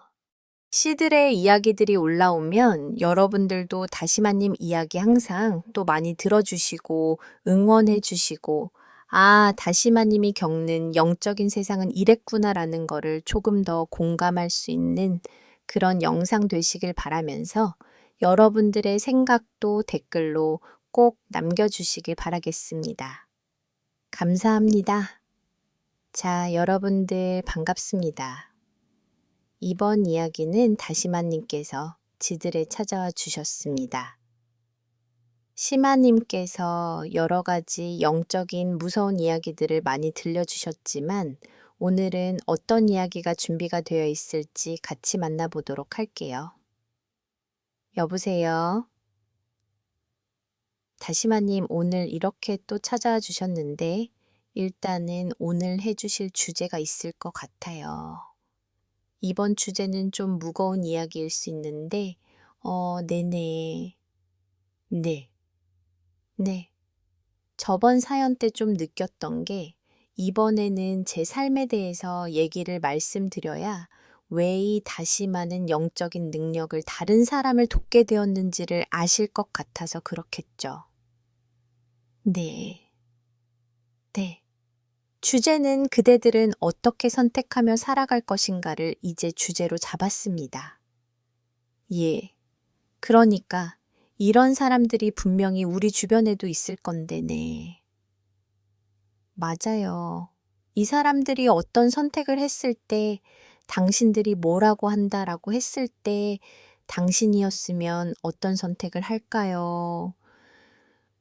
시들의 이야기들이 올라오면 여러분들도 다시마님 이야기 항상 또 많이 들어주시고 응원해 주시고 아, 다시마님이 겪는 영적인 세상은 이랬구나라는 거를 조금 더 공감할 수 있는 그런 영상 되시길 바라면서 여러분들의 생각도 댓글로 꼭 남겨주시길 바라겠습니다. 감사합니다. 자, 여러분들 반갑습니다. 이번 이야기는 다시마님께서 지들에 찾아와 주셨습니다. 시마님께서 여러 가지 영적인 무서운 이야기들을 많이 들려주셨지만 오늘은 어떤 이야기가 준비가 되어 있을지 같이 만나보도록 할게요. 여보세요? 다시마님 오늘 이렇게 또 찾아와 주셨는데 일단은 오늘 해주실 주제가 있을 것 같아요. 이번 주제는 좀 무거운 이야기일 수 있는데, 네네. 네. 네. 저번 사연 때 좀 느꼈던 게, 이번에는 제 삶에 대해서 얘기를 말씀드려야 왜 이 다시마는 영적인 능력을 다른 사람을 돕게 되었는지를 아실 것 같아서 그렇겠죠. 네. 네. 주제는 그대들은 어떻게 선택하며 살아갈 것인가를 이제 주제로 잡았습니다. 예. 그러니까 이런 사람들이 분명히 우리 주변에도 있을 건데, 네. 맞아요. 이 사람들이 어떤 선택을 했을 때 당신들이 뭐라고 한다라고 했을 때 당신이었으면 어떤 선택을 할까요?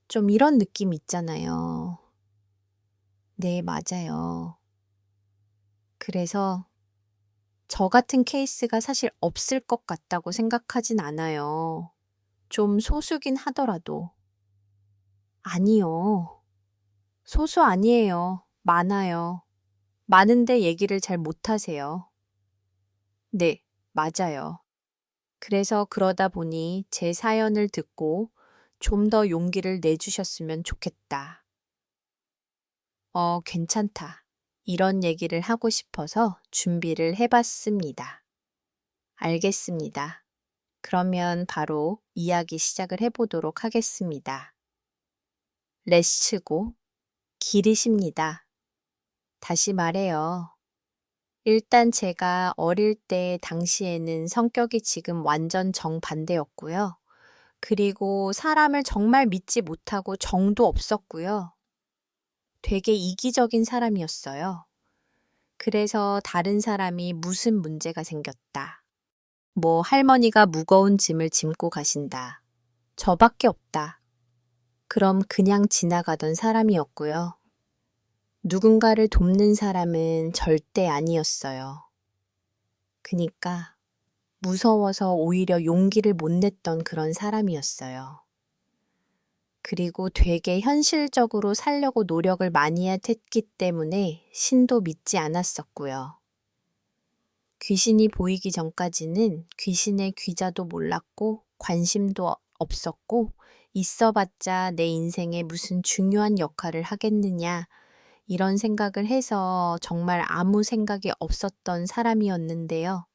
좀 이런 느낌 있잖아요. 네, 맞아요. 그래서 저 같은 케이스가 사실 없을 것 같다고 생각하진 않아요. 좀 소수긴 하더라도. 아니요. 소수 아니에요. 많아요. 많은데 얘기를 잘 못하세요. 네, 맞아요. 그래서 그러다 보니 제 사연을 듣고 좀 더 용기를 내주셨으면 좋겠다. 괜찮다. 이런 얘기를 하고 싶어서 준비를 해봤습니다. 알겠습니다. 그러면 바로 이야기 시작을 해보도록 하겠습니다. 레츠고 길이십니다. 다시 말해요. 일단 제가 어릴 때 당시에는 성격이 지금 완전 정반대였고요. 그리고 사람을 정말 믿지 못하고 정도 없었고요. 되게 이기적인 사람이었어요. 그래서 다른 사람이 무슨 문제가 생겼다. 뭐 할머니가 무거운 짐을 짐고 가신다. 저밖에 없다. 그럼 그냥 지나가던 사람이었고요. 누군가를 돕는 사람은 절대 아니었어요. 그니까 무서워서 오히려 용기를 못 냈던 그런 사람이었어요. 그리고 되게 현실적으로 살려고 노력을 많이 했기 때문에 신도 믿지 않았었고요. 귀신이 보이기 전까지는 귀신의 귀자도 몰랐고 관심도 없었고 있어봤자 내 인생에 무슨 중요한 역할을 하겠느냐 이런 생각을 해서 정말 아무 생각이 없었던 사람이었는데요.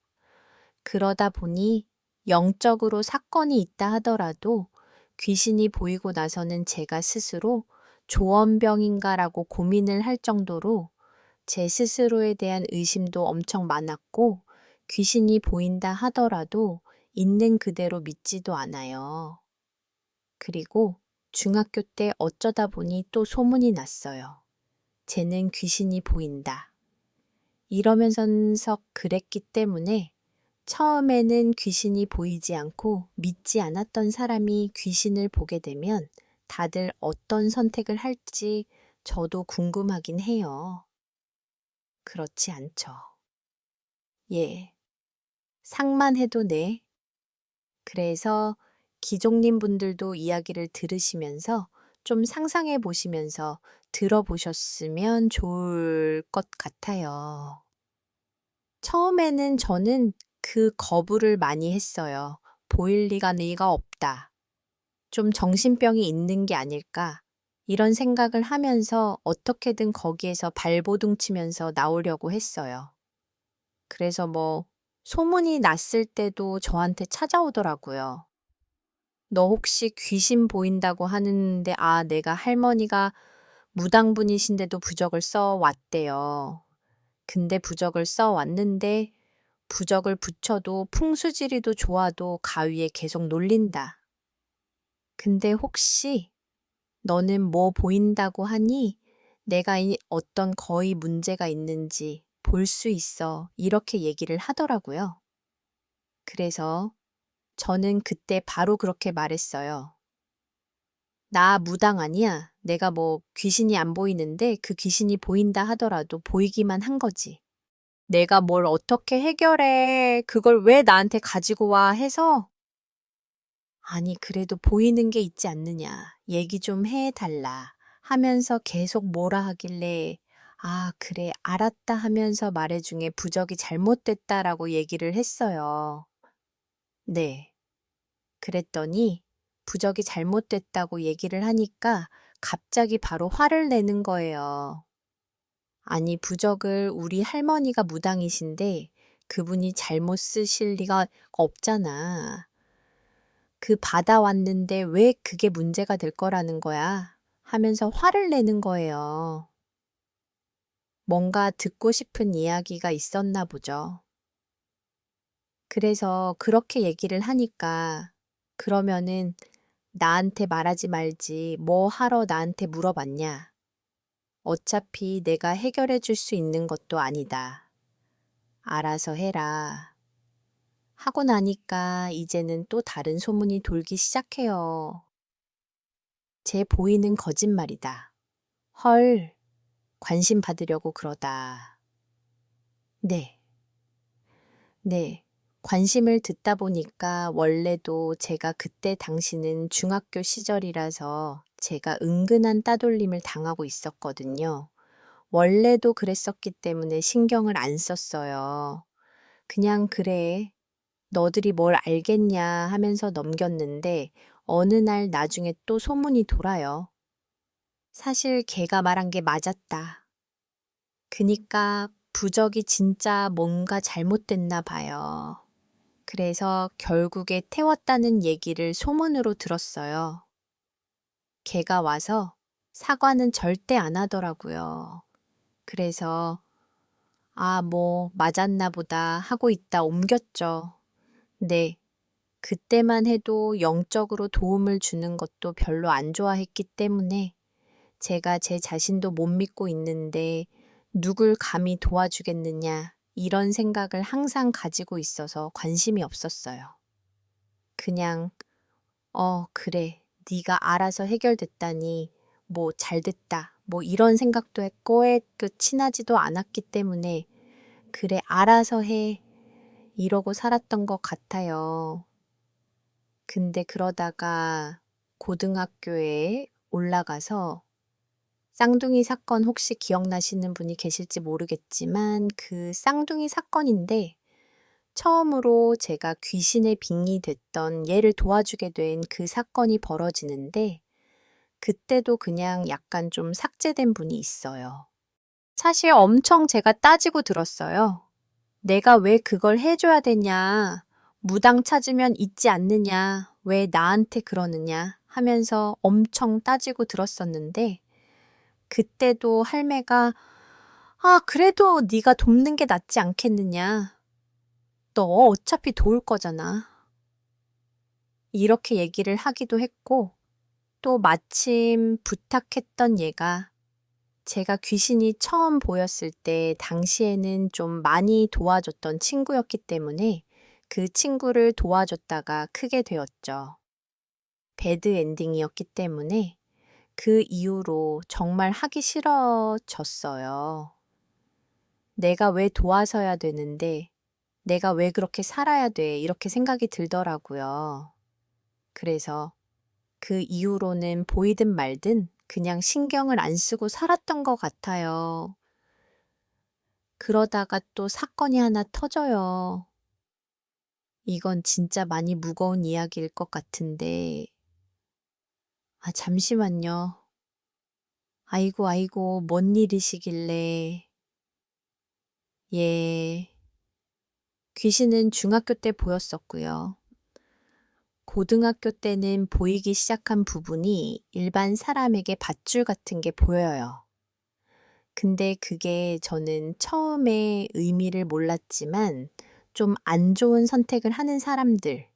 그러다 보니 영적으로 사건이 있다 하더라도 귀신이 보이고 나서는 제가 스스로 조원병인가라고 고민을 할 정도로 제 스스로에 대한 의심도 엄청 많았고 귀신이 보인다 하더라도 있는 그대로 믿지도 않아요. 그리고 중학교 때 어쩌다 보니 또 소문이 났어요. 쟤는 귀신이 보인다. 이러면서 그랬기 때문에 처음에는 귀신이 보이지 않고 믿지 않았던 사람이 귀신을 보게 되면 다들 어떤 선택을 할지 저도 궁금하긴 해요. 그렇지 않죠. 예. 상만 해도 네. 그래서 기종님 분들도 이야기를 들으시면서 좀 상상해 보시면서 들어보셨으면 좋을 것 같아요. 처음에는 저는 그 거부를 많이 했어요. 보일 리가 없다. 좀 정신병이 있는 게 아닐까. 이런 생각을 하면서 어떻게든 거기에서 발버둥 치면서 나오려고 했어요. 그래서 소문이 났을 때도 저한테 찾아오더라고요. 너 혹시 귀신 보인다고 하는데, 내가 할머니가 무당분이신데도 부적을 써 왔대요. 근데 부적을 써 왔는데, 부적을 붙여도 풍수지리도 좋아도 가위에 계속 놀린다. 근데 혹시 너는 뭐 보인다고 하니 내가 어떤 거의 문제가 있는지 볼 수 있어. 이렇게 얘기를 하더라고요. 그래서 저는 그때 바로 그렇게 말했어요. 나 무당 아니야. 내가 귀신이 안 보이는데 그 귀신이 보인다 하더라도 보이기만 한 거지. 내가 뭘 어떻게 해결해. 그걸 왜 나한테 가지고 와 해서 아니, 그래도 보이는 게 있지 않느냐. 얘기 좀 해달라. 하면서 계속 뭐라 하길래, 그래, 알았다 하면서 말해 중에 부적이 잘못됐다라고 얘기를 했어요. 네. 그랬더니 부적이 잘못됐다고 얘기를 하니까 갑자기 바로 화를 내는 거예요. 아니, 부적을 우리 할머니가 무당이신데 그분이 잘못 쓰실 리가 없잖아. 그 받아왔는데 왜 그게 문제가 될 거라는 거야? 하면서 화를 내는 거예요. 뭔가 듣고 싶은 이야기가 있었나 보죠. 그래서 그렇게 얘기를 하니까 그러면은 나한테 말하지 말지 뭐 하러 나한테 물어봤냐? 어차피 내가 해결해 줄 수 있는 것도 아니다. 알아서 해라. 하고 나니까 이제는 또 다른 소문이 돌기 시작해요. 제 보이는 거짓말이다. 헐, 관심 받으려고 그러다. 네, 네. 관심을 듣다 보니까 원래도 제가 그때 당시는 중학교 시절이라서 제가 은근한 따돌림을 당하고 있었거든요. 원래도 그랬었기 때문에 신경을 안 썼어요. 그냥 그래, 너들이 뭘 알겠냐 하면서 넘겼는데 어느 날 나중에 또 소문이 돌아요. 사실 걔가 말한 게 맞았다. 그니까 부적이 진짜 뭔가 잘못됐나 봐요. 그래서 결국에 태웠다는 얘기를 소문으로 들었어요. 걔가 와서 사과는 절대 안 하더라고요. 그래서 맞았나 보다 하고 있다 옮겼죠. 네. 그때만 해도 영적으로 도움을 주는 것도 별로 안 좋아했기 때문에 제가 제 자신도 못 믿고 있는데 누굴 감히 도와주겠느냐 이런 생각을 항상 가지고 있어서 관심이 없었어요. 그냥 그래. 네가 알아서 해결됐다니 잘됐다. 이런 생각도 했고 친하지도 않았기 때문에 그래 알아서 해. 이러고 살았던 것 같아요. 근데 그러다가 고등학교에 올라가서 쌍둥이 사건 혹시 기억나시는 분이 계실지 모르겠지만 그 쌍둥이 사건인데 처음으로 제가 귀신의 빙의 됐던 얘를 도와주게 된 그 사건이 벌어지는데 그때도 그냥 약간 좀 삭제된 분이 있어요. 사실 엄청 제가 따지고 들었어요. 내가 왜 그걸 해줘야 되냐. 무당 찾으면 있지 않느냐. 왜 나한테 그러느냐 하면서 엄청 따지고 들었었는데 그때도 할매가 그래도 네가 돕는 게 낫지 않겠느냐. 너 어차피 도울 거잖아. 이렇게 얘기를 하기도 했고, 또 마침 부탁했던 얘가 제가 귀신이 처음 보였을 때 당시에는 좀 많이 도와줬던 친구였기 때문에 그 친구를 도와줬다가 크게 되었죠. 배드 엔딩이었기 때문에 그 이후로 정말 하기 싫어졌어요. 내가 왜 도와서야 되는데, 내가 왜 그렇게 살아야 돼, 이렇게 생각이 들더라고요. 그래서 그 이후로는 보이든 말든 그냥 신경을 안 쓰고 살았던 것 같아요. 그러다가 또 사건이 하나 터져요. 이건 진짜 많이 무거운 이야기일 것 같은데, 잠시만요. 아이고, 아이고, 뭔 일이시길래. 예. 귀신은 중학교 때 보였었고요. 고등학교 때는 보이기 시작한 부분이 일반 사람에게 밧줄 같은 게 보여요. 근데 그게 저는 처음에 의미를 몰랐지만 좀 안 좋은 선택을 하는 사람들,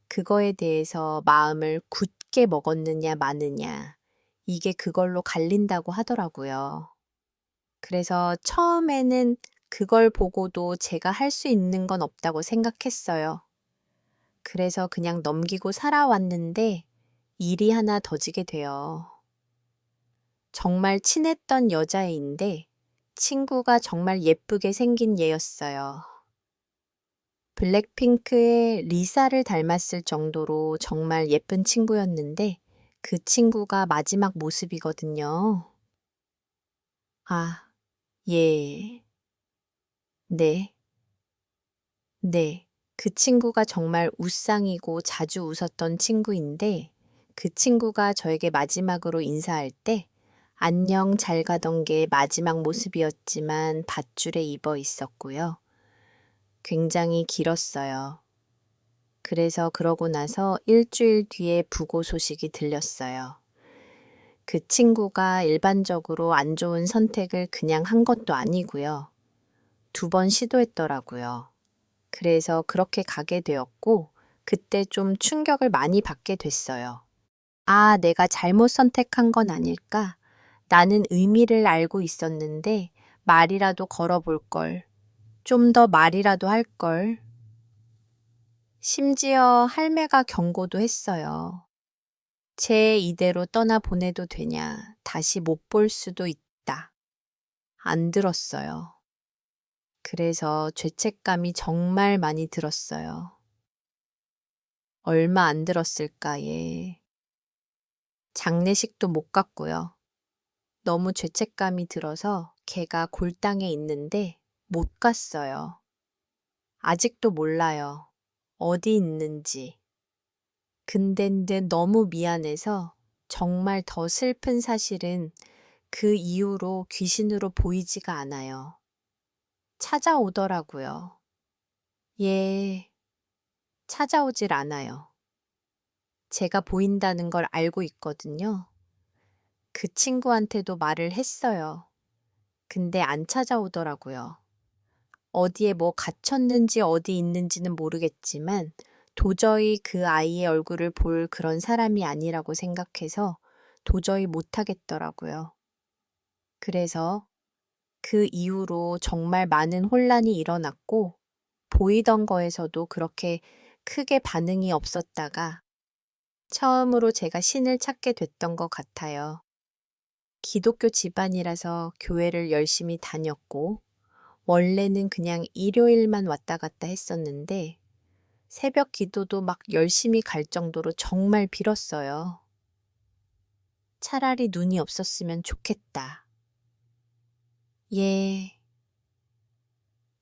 그거에 대해서 마음을 굳게 먹었느냐 마느냐, 이게 그걸로 갈린다고 하더라고요. 그래서 처음에는 그걸 보고도 제가 할 수 있는 건 없다고 생각했어요. 그래서 그냥 넘기고 살아왔는데 일이 하나 더 지게 돼요. 정말 친했던 여자애인데 친구가 정말 예쁘게 생긴 얘였어요. 블랙핑크의 리사를 닮았을 정도로 정말 예쁜 친구였는데 그 친구가 마지막 모습이거든요. 아, 예. 네. 네. 그 친구가 정말 웃상이고 자주 웃었던 친구인데 그 친구가 저에게 마지막으로 인사할 때 안녕 잘 가던 게 마지막 모습이었지만 밧줄에 입어 있었고요. 굉장히 길었어요. 그래서 그러고 나서 일주일 뒤에 부고 소식이 들렸어요. 그 친구가 일반적으로 안 좋은 선택을 그냥 한 것도 아니고요. 2번 시도했더라고요. 그래서 그렇게 가게 되었고, 그때 좀 충격을 많이 받게 됐어요. 아, 내가 잘못 선택한 건 아닐까? 나는 의미를 알고 있었는데 말이라도 걸어볼 걸. 좀 더 말이라도 할 걸. 심지어 할매가 경고도 했어요. 쟤 이대로 떠나 보내도 되냐? 다시 못 볼 수도 있다. 안 들었어요. 그래서 죄책감이 정말 많이 들었어요. 얼마 안 들었을까, 얘. 장례식도 못 갔고요. 너무 죄책감이 들어서 걔가 골당에 있는데 못 갔어요. 아직도 몰라요. 어디 있는지. 근데 너무 미안해서 정말 더 슬픈 사실은 그 이후로 귀신으로 보이지가 않아요. 찾아오더라고요. 예, 찾아오질 않아요. 제가 보인다는 걸 알고 있거든요. 그 친구한테도 말을 했어요. 근데 안 찾아오더라고요. 어디에 뭐 갇혔는지 어디 있는지는 모르겠지만 도저히 그 아이의 얼굴을 볼 그런 사람이 아니라고 생각해서 도저히 못 하겠더라고요. 그래서 그 이후로 정말 많은 혼란이 일어났고 보이던 거에서도 그렇게 크게 반응이 없었다가 처음으로 제가 신을 찾게 됐던 것 같아요. 기독교 집안이라서 교회를 열심히 다녔고 원래는 그냥 일요일만 왔다 갔다 했었는데 새벽 기도도 막 열심히 갈 정도로 정말 빌었어요. 차라리 눈이 없었으면 좋겠다. 예.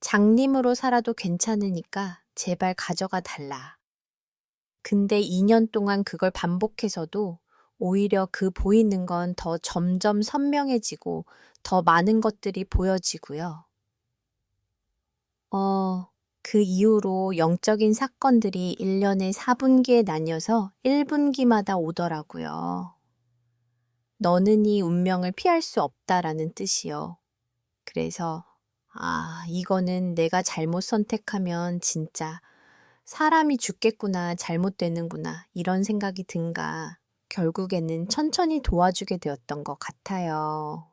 장님으로 살아도 괜찮으니까 제발 가져가 달라. 근데 2년 동안 그걸 반복해서도 오히려 그 보이는 건 더 점점 선명해지고 더 많은 것들이 보여지고요. 그 이후로 영적인 사건들이 1년에 4분기에 나뉘어서 1분기마다 오더라고요. 너는 이 운명을 피할 수 없다라는 뜻이요. 그래서, 이거는 내가 잘못 선택하면 진짜 사람이 죽겠구나, 잘못되는구나, 이런 생각이 든가. 결국에는 천천히 도와주게 되었던 것 같아요.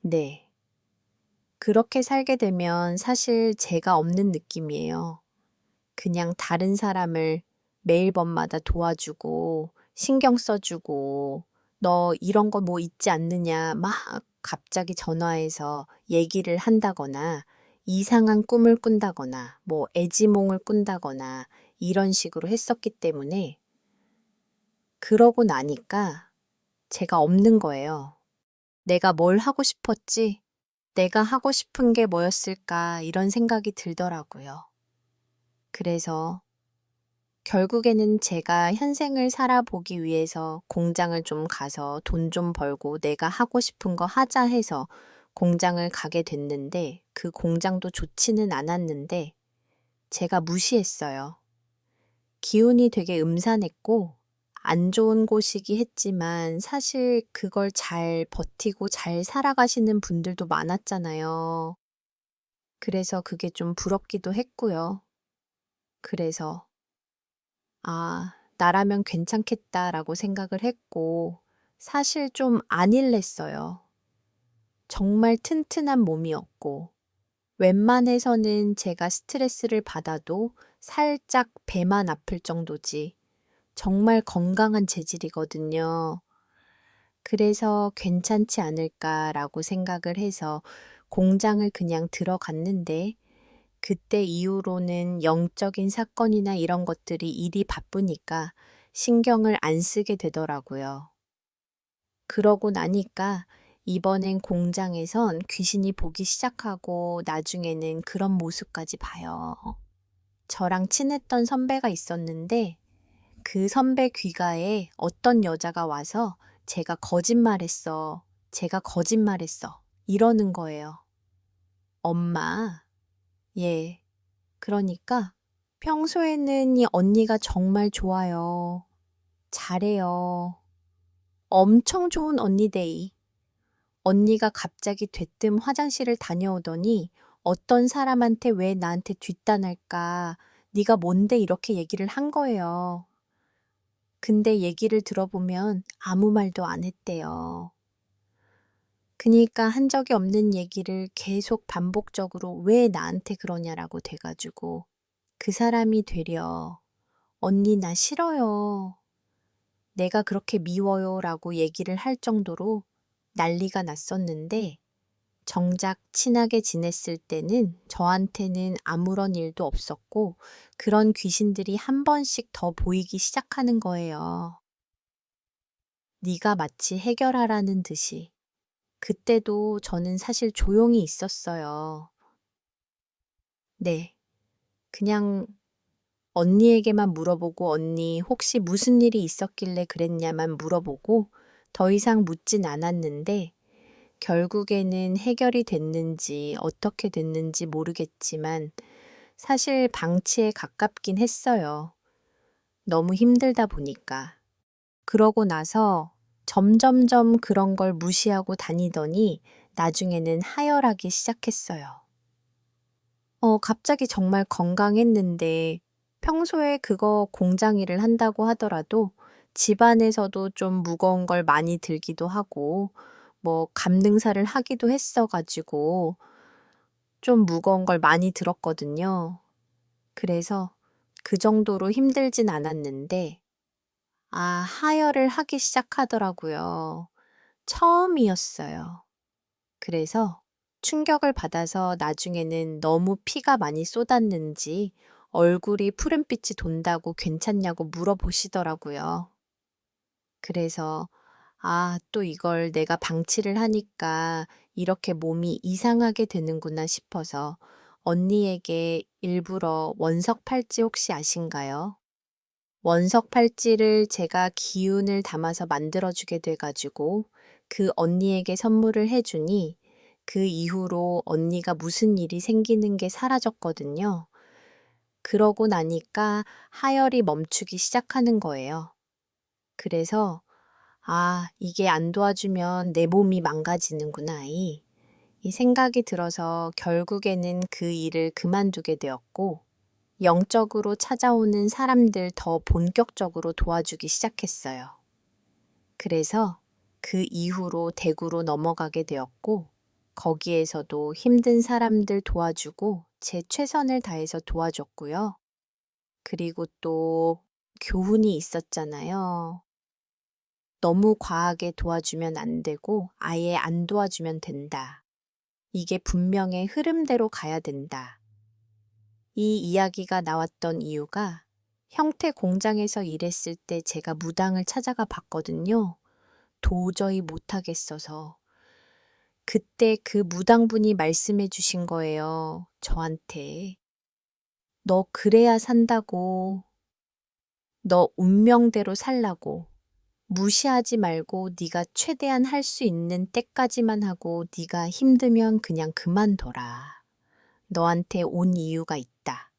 네. 그렇게 살게 되면 사실 제가 없는 느낌이에요. 그냥 다른 사람을 매일 밤마다 도와주고, 신경 써주고, 너 이런 거 뭐 있지 않느냐, 막 갑자기 전화해서 얘기를 한다거나, 이상한 꿈을 꾼다거나, 뭐 애지몽을 꾼다거나, 이런 식으로 했었기 때문에, 그러고 나니까 제가 없는 거예요. 내가 뭘 하고 싶었지? 내가 하고 싶은 게 뭐였을까? 이런 생각이 들더라고요. 그래서 결국에는 제가 현생을 살아보기 위해서 공장을 좀 가서 돈 좀 벌고 내가 하고 싶은 거 하자 해서 공장을 가게 됐는데 그 공장도 좋지는 않았는데 제가 무시했어요. 기운이 되게 음산했고 안 좋은 곳이기 했지만 사실 그걸 잘 버티고 잘 살아가시는 분들도 많았잖아요. 그래서 그게 좀 부럽기도 했고요. 그래서 나라면 괜찮겠다라고 생각을 했고, 사실 좀 안일했어요. 정말 튼튼한 몸이었고, 웬만해서는 제가 스트레스를 받아도 살짝 배만 아플 정도지, 정말 건강한 체질이거든요. 그래서 괜찮지 않을까라고 생각을 해서 공장을 그냥 들어갔는데, 그때 이후로는 영적인 사건이나 이런 것들이 일이 바쁘니까 신경을 안 쓰게 되더라고요. 그러고 나니까 이번엔 공장에선 귀신이 보기 시작하고 나중에는 그런 모습까지 봐요. 저랑 친했던 선배가 있었는데 그 선배 귀가에 어떤 여자가 와서 제가 거짓말했어. 제가 거짓말했어. 이러는 거예요. 엄마, 예. 그러니까 평소에는 이 언니가 정말 좋아요. 잘해요. 엄청 좋은 언니데이. 언니가 갑자기 대뜸 화장실을 다녀오더니 어떤 사람한테 왜 나한테 뒷담할까? 네가 뭔데 이렇게 얘기를 한 거예요. 근데 얘기를 들어보면 아무 말도 안 했대요. 그니까 한 적이 없는 얘기를 계속 반복적으로 왜 나한테 그러냐라고 돼가지고 그 사람이 되려 언니 나 싫어요. 내가 그렇게 미워요 라고 얘기를 할 정도로 난리가 났었는데 정작 친하게 지냈을 때는 저한테는 아무런 일도 없었고 그런 귀신들이 한 번씩 더 보이기 시작하는 거예요. 네가 마치 해결하라는 듯이. 그때도 저는 사실 조용히 있었어요. 네. 그냥 언니에게만 물어보고 언니 혹시 무슨 일이 있었길래 그랬냐만 물어보고 더 이상 묻진 않았는데 결국에는 해결이 됐는지 어떻게 됐는지 모르겠지만 사실 방치에 가깝긴 했어요. 너무 힘들다 보니까. 그러고 나서 점점점 그런 걸 무시하고 다니더니 나중에는 하혈하기 시작했어요. 갑자기 정말 건강했는데 평소에 그거 공장 일을 한다고 하더라도 집안에서도 좀 무거운 걸 많이 들기도 하고 뭐 감능사를 하기도 했어가지고 좀 무거운 걸 많이 들었거든요. 그래서 그 정도로 힘들진 않았는데 하혈을 하기 시작하더라고요. 처음이었어요. 그래서 충격을 받아서 나중에는 너무 피가 많이 쏟았는지 얼굴이 푸른빛이 돈다고 괜찮냐고 물어보시더라고요. 그래서 또 이걸 내가 방치를 하니까 이렇게 몸이 이상하게 되는구나 싶어서 언니에게 일부러 원석 팔찌 혹시 아신가요? 원석 팔찌를 제가 기운을 담아서 만들어주게 돼가지고 그 언니에게 선물을 해주니 그 이후로 언니가 무슨 일이 생기는 게 사라졌거든요. 그러고 나니까 하혈이 멈추기 시작하는 거예요. 그래서 이게 안 도와주면 내 몸이 망가지는구나, 이 생각이 들어서 결국에는 그 일을 그만두게 되었고, 영적으로 찾아오는 사람들 더 본격적으로 도와주기 시작했어요. 그래서 그 이후로 대구로 넘어가게 되었고, 거기에서도 힘든 사람들 도와주고 제 최선을 다해서 도와줬고요. 그리고 또 교훈이 있었잖아요. 너무 과하게 도와주면 안 되고 아예 안 도와주면 된다. 이게 분명의 흐름대로 가야 된다. 이 이야기가 나왔던 이유가 형태 공장에서 일했을 때 제가 무당을 찾아가 봤거든요. 도저히 못하겠어서. 그때 그 무당분이 말씀해 주신 거예요. 저한테. 너 그래야 산다고. 너 운명대로 살라고. 무시하지 말고 네가 최대한 할 수 있는 때까지만 하고 네가 힘들면 그냥 그만둬라. 너한테 온 이유가 있다.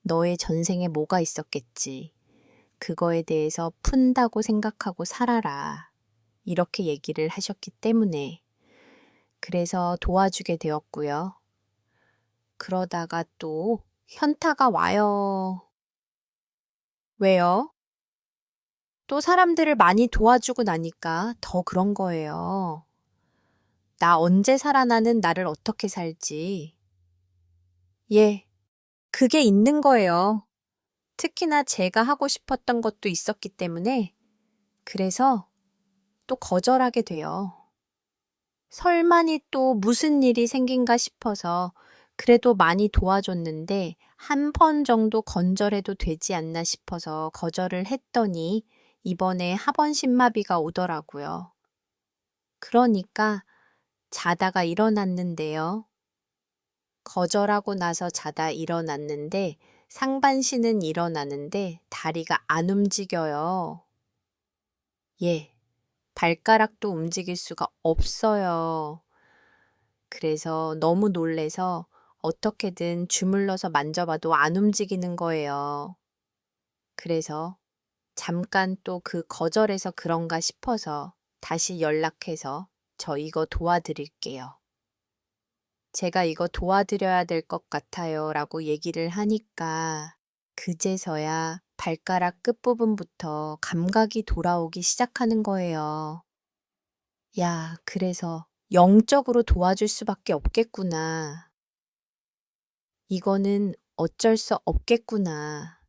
너의 전생에 뭐가 있었겠지. 그거에 대해서 푼다고 생각하고 살아라. 이렇게 얘기를 하셨기 때문에 그래서 도와주게 되었고요. 그러다가 또 현타가 와요. 왜요? 또 사람들을 많이 도와주고 나니까 더 그런 거예요. 나 언제 살아나는 나를 어떻게 살지? 예, 그게 있는 거예요. 특히나 제가 하고 싶었던 것도 있었기 때문에 그래서 또 거절하게 돼요. 설마니 또 무슨 일이 생긴가 싶어서 그래도 많이 도와줬는데 한 번 정도 건절해도 되지 않나 싶어서 거절을 했더니 이번에 하반신마비가 오더라고요. 그러니까 자다가 일어났는데요. 거절하고 나서 자다 일어났는데 상반신은 일어나는데 다리가 안 움직여요. 예, 발가락도 움직일 수가 없어요. 그래서 너무 놀래서 어떻게든 주물러서 만져봐도 안 움직이는 거예요. 그래서 잠깐 또 그 거절해서 그런가 싶어서 다시 연락해서 저 이거 도와드릴게요. 제가 이거 도와드려야 될 것 같아요 라고 얘기를 하니까 그제서야 발가락 끝부분부터 감각이 돌아오기 시작하는 거예요. 야, 그래서 영적으로 도와줄 수밖에 없겠구나. 이거는 어쩔 수 없겠구나.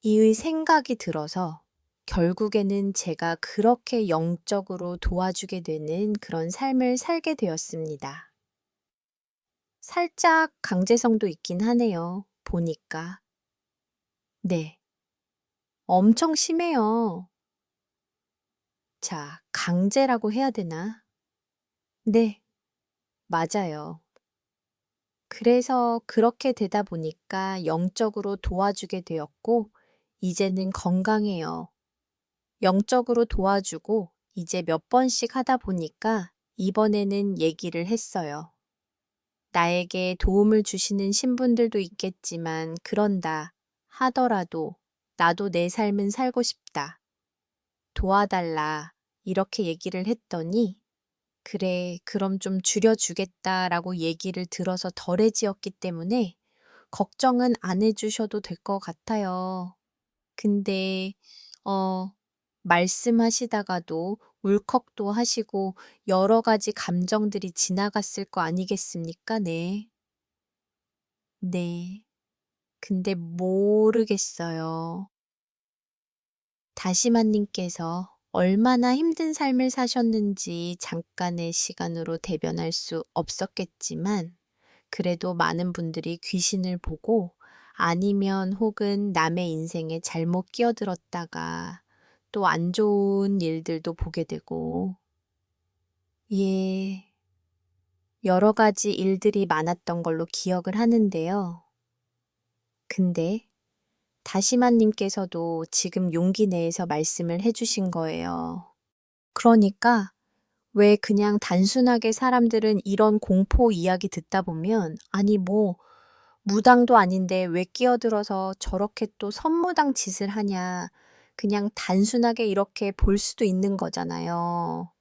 이의 생각이 들어서 결국에는 제가 그렇게 영적으로 도와주게 되는 그런 삶을 살게 되었습니다. 살짝 강제성도 있긴 하네요. 보니까. 네. 엄청 심해요. 자, 강제라고 해야 되나? 네. 맞아요. 그래서 그렇게 되다 보니까 영적으로 도와주게 되었고, 이제는 건강해요. 영적으로 도와주고, 이제 몇 번씩 하다 보니까 이번에는 얘기를 했어요. 나에게 도움을 주시는 신분들도 있겠지만, 그런다 하더라도 나도 내 삶은 살고 싶다. 도와달라. 이렇게 얘기를 했더니, 그래, 그럼 좀 줄여주겠다라고 얘기를 들어서 덜해지었기 때문에 걱정은 안 해주셔도 될 것 같아요. 근데, 어, 말씀하시다가도 울컥도 하시고 여러 가지 감정들이 지나갔을 거 아니겠습니까? 네. 네. 근데 모르겠어요. 다시마님께서 얼마나 힘든 삶을 사셨는지 잠깐의 시간으로 대변할 수 없었겠지만, 그래도 많은 분들이 귀신을 보고 아니면 혹은 남의 인생에 잘못 끼어들었다가 또 안 좋은 일들도 보게 되고, 예, 여러 가지 일들이 많았던 걸로 기억을 하는데요. 근데 다시마님께서도 지금 용기 내에서 말씀을 해주신 거예요. 그러니까 왜 그냥 단순하게 사람들은 이런 공포 이야기 듣다 보면 아니 뭐 무당도 아닌데 왜 끼어들어서 저렇게 또 선무당 짓을 하냐 그냥 단순하게 이렇게 볼 수도 있는 거잖아요.